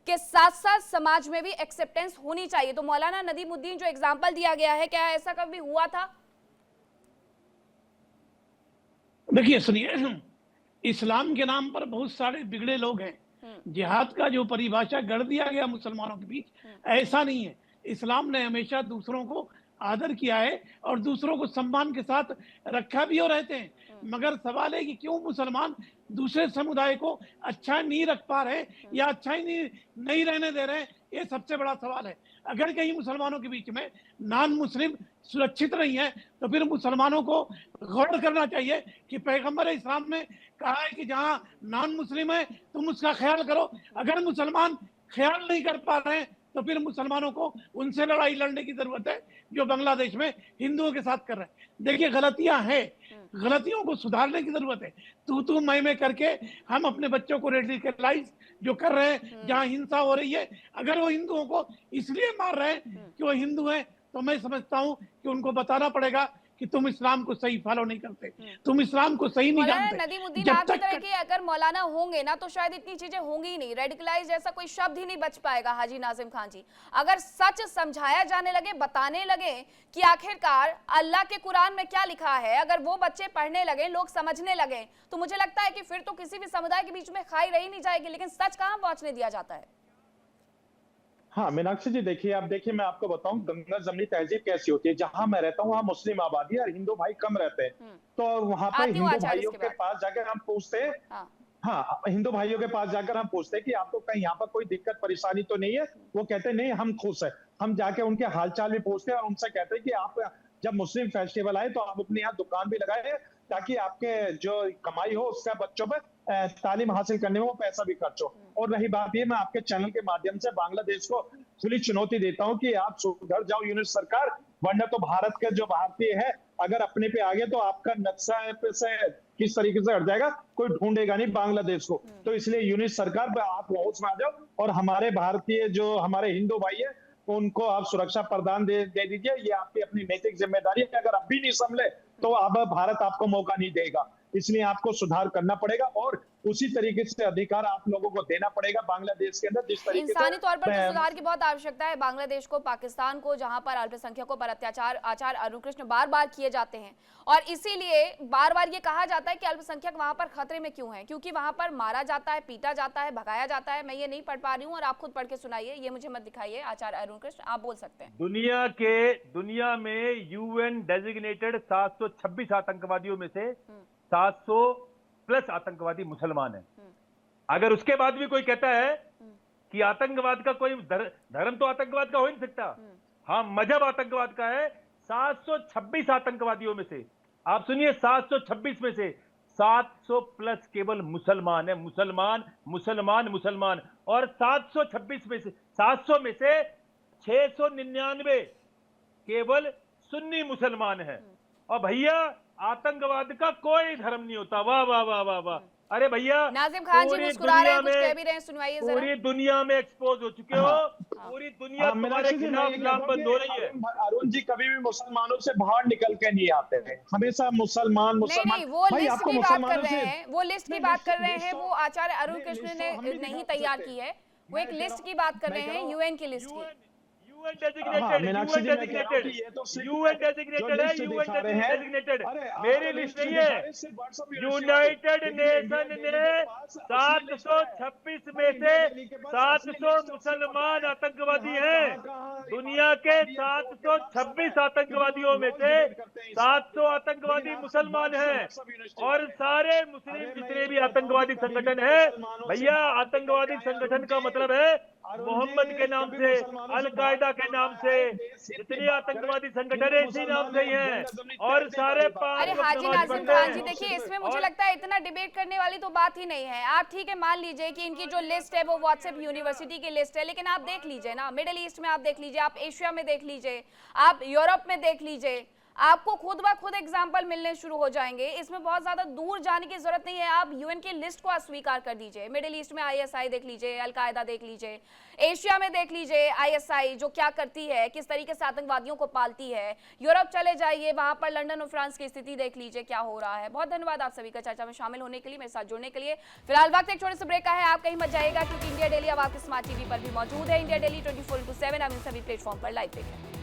के साथ साथ समाज में भी एक्सेप्टेंस होनी चाहिए। तो मौलाना नदीमुद्दीन जो एग्जाम्पल दिया गया है, क्या ऐसा कभी हुआ था? देखिए सुनिए, इस्लाम के नाम पर बहुत सारे बिगड़े लोग हैं। जिहाद का जो परिभाषा गढ़ दिया गया मुसलमानों के बीच, ऐसा नहीं है। इस्लाम ने हमेशा दूसरों को आदर किया है और दूसरों को सम्मान के साथ रखा भी और रहते हैं। मगर सवाल है कि क्यों मुसलमान दूसरे समुदाय को अच्छा नहीं रख पा रहे या अच्छा ही नहीं रहने दे रहे, ये सबसे बड़ा सवाल है। अगर कहीं मुसलमानों के बीच में नॉन मुस्लिम सुरक्षित नहीं है तो फिर मुसलमानों को गौर करना चाहिए कि पैगंबर इस्लाम ने कहा है कि जहां नॉन मुस्लिम है तुम उसका ख्याल करो। अगर मुसलमान ख्याल नहीं कर पा रहे हैं तो फिर मुसलमानों को उनसे लड़ाई लड़ने की जरूरत है जो बांग्लादेश में हिंदुओं के साथ कर रहे हैं। देखिए गलतियां हैं, गलतियों को सुधारने की जरूरत है। तू मैं करके हम अपने बच्चों को रेडिकलाइज जो कर रहे हैं, जहां हिंसा हो रही है, अगर वो हिंदुओं को इसलिए मार रहे हैं कि वो हिंदू हैं, तो मैं समझता हूं कि उनको बताना पड़ेगा कि तुम इस्लाम को सही फॉलो नहीं करते, तुम इस्लाम को सही नहीं जानते। नदीमुद्दीन आप की तरह के अगर मौलाना होंगे ना तो शायद इतनी चीजें होंगी ही नहीं, रेडिकलाइज जैसा कोई शब्द ही नहीं बच पाएगा। हाजी नाजिम खान जी, अगर सच समझाया जाने लगे, बताने लगे कि आखिरकार अल्लाह के कुरान में क्या लिखा है, अगर वो बच्चे पढ़ने लगे, लोग समझने लगे, तो मुझे लगता है कि फिर तो किसी भी समुदाय के बीच में खाई रही नहीं जाएगी। लेकिन सच कहां पहुंचने दिया जाता है? हाँ मीनाक्षी जी, देखिए आप देखिए, मैं आपको बताऊं गंगा जमनी तहजीब कैसी होती है। जहां मैं रहता हूँ वहाँ मुस्लिम आबादी है और हिंदू भाई कम रहते हैं। तो वहां पे आती हूँ हिंदू आचार्य भाइयों इसके के बाद। पास जाकर हम पूछते हैं, हाँ हाँ हिंदू भाइयों के पास जाकर हम पूछते हैं कि आपको कहीं यहाँ पर कोई दिक्कत परेशानी तो नहीं है। वो कहते हैं नहीं, हम खुश है। हम जाके उनके हालचाल भी पूछते हैं और उनसे कहते हैं कि आप जब मुस्लिम फेस्टिवल आए तो आप अपने यहाँ दुकान भी लगाए ताकि आपके जो कमाई हो उसका बच्चों पे तालीम हासिल करने में वो पैसा भी खर्च हो। और रही बात ये, मैं आपके चैनल के माध्यम से बांग्लादेश को खुली चुनौती देता हूँ कि आप सुधर जाओ यूनिट सरकार, वरना तो भारत के जो भारतीय है अगर अपने पे आ गए तो आपका नक्शा पे से किस तरीके से हट जाएगा, कोई ढूंढेगा नहीं बांग्लादेश को। तो इसलिए यूनिट सरकार आप होश में आ जाओ और हमारे भारतीय जो हमारे हिंदू भाई है उनको आप सुरक्षा प्रदान दे दीजिए। ये आपकी अपनी नैतिक जिम्मेदारी है। अगर अब भी नहीं संभले तो अब भारत आपको मौका नहीं देगा। इसलिए आपको सुधार करना पड़ेगा और उसी तरीके से अधिकार आप लोगों को देना पड़ेगा बांग्लादेश के अंदर जिस तरीके से इंसानी तौर पर तो सुधार की बहुत आवश्यकता है बांग्लादेश को, पाकिस्तान को, जहां पर अल्पसंख्यकों पर अत्याचार आचार अनुकृष्ण बार बार किए जाते हैं। और इसीलिए बार बार ये कहा जाता है कि अल्पसंख्यक वहां पर खतरे में क्यों हैं, क्योंकि वहां पर मारा जाता है, पीटा जाता है, भगाया जाता है। मैं ये नहीं पढ़ पा रही हूँ और आप खुद पढ़ के सुनाइए, ये मुझे मत दिखाइए आचार्य अरुण कृष्ण, आप बोल सकते हैं। दुनिया में यूएन डेजिग्नेटेड 726 आतंकवादियों में से 700 प्लस आतंकवादी मुसलमान हैं। अगर उसके बाद भी कोई कहता है कि आतंकवाद का कोई धर्म तो आतंकवाद का हो ही नहीं सकता, हाँ मजहब आतंकवाद का है। 726 आतंकवादियों में से आप सुनिए 726 में से 700 प्लस केवल मुसलमान है, मुसलमान मुसलमान मुसलमान। और 726 में से 700 में से 699 केवल सुन्नी मुसलमान है। और भैया आतंकवाद का कोई धर्म नहीं होता। वाह वाह वाह वाह वाह। अरे भैया नाजिम खान जी मुस्कुरा रहे हैं, कुछ कह भी रहे हैं, सुनवाइए जरा। पूरी दुनिया में एक्सपोज हो चुके हो, पूरी दुनिया तुम्हारे खिलाफ लामबंद हो रही है। अरुण जी कभी भी मुसलमानों से बाहर निकल के नहीं आते हैं, हमेशा मुसलमान मुसलमान। नहीं, वो लिस्ट की बात कर रहे हैं, वो लिस्ट की बात कर रहे हैं, वो आचार्य अरुण कृष्ण ने नहीं तैयार की है, वो एक लिस्ट की बात कर रहे हैं, यूएन की लिस्ट की। यूएन डेजिग्नेटेड है, यूएन डेजिग्नेटेड। मेरी लिस्ट नहीं है। यूनाइटेड नेशन ने 726 में से 700 मुसलमान आतंकवादी हैं। दुनिया के 726 आतंकवादियों में से 700 आतंकवादी मुसलमान हैं। और सारे मुस्लिम जितने भी आतंकवादी संगठन है, भैया आतंकवादी संगठन का मतलब है मोहम्मद के नाम से, अल-कायदा के नाम से, जितने आतंकवादी संगठन है इसी नाम से ही हैं। और सारे अरे हाजी नाजिम खान जी, देखिए इसमें मुझे लगता है इतना डिबेट करने वाली तो बात ही नहीं है। आप ठीक है मान लीजिए कि इनकी जो लिस्ट है वो व्हाट्सएप यूनिवर्सिटी की लिस्ट है, लेकिन आप देख लीजिए ना, मिडिल ईस्ट में आप देख लीजिए, आप एशिया में देख लीजिए, आप यूरोप में देख लीजिए, आपको खुद ब खुद एग्जाम्पल मिलने शुरू हो जाएंगे। इसमें बहुत ज्यादा दूर जाने की जरूरत नहीं है, आप यूएन की लिस्ट को अस्वीकार कर दीजिए। मिडिल ईस्ट में आईएसआई देख लीजिए, अलकायदा देख लीजिए, एशिया में देख लीजिए आईएसआई जो क्या करती है, किस तरीके से आतंकवादियों को पालती है। यूरोप चले जाइए, वहां पर लंदन और फ्रांस की स्थिति देख लीजिए क्या हो रहा है। बहुत धन्यवाद आप सभी का चर्चा में शामिल होने के लिए, मेरे साथ जुड़ने के लिए। फिलहाल वक्त एक छोटे से ब्रेक का है, आप कहीं मत जाइएगा क्योंकि इंडिया डेली अब आपके स्मार्ट टीवी पर भी मौजूद है। इंडिया डेली 24/7 आप इन सभी प्लेटफॉर्म पर लाइव देखें।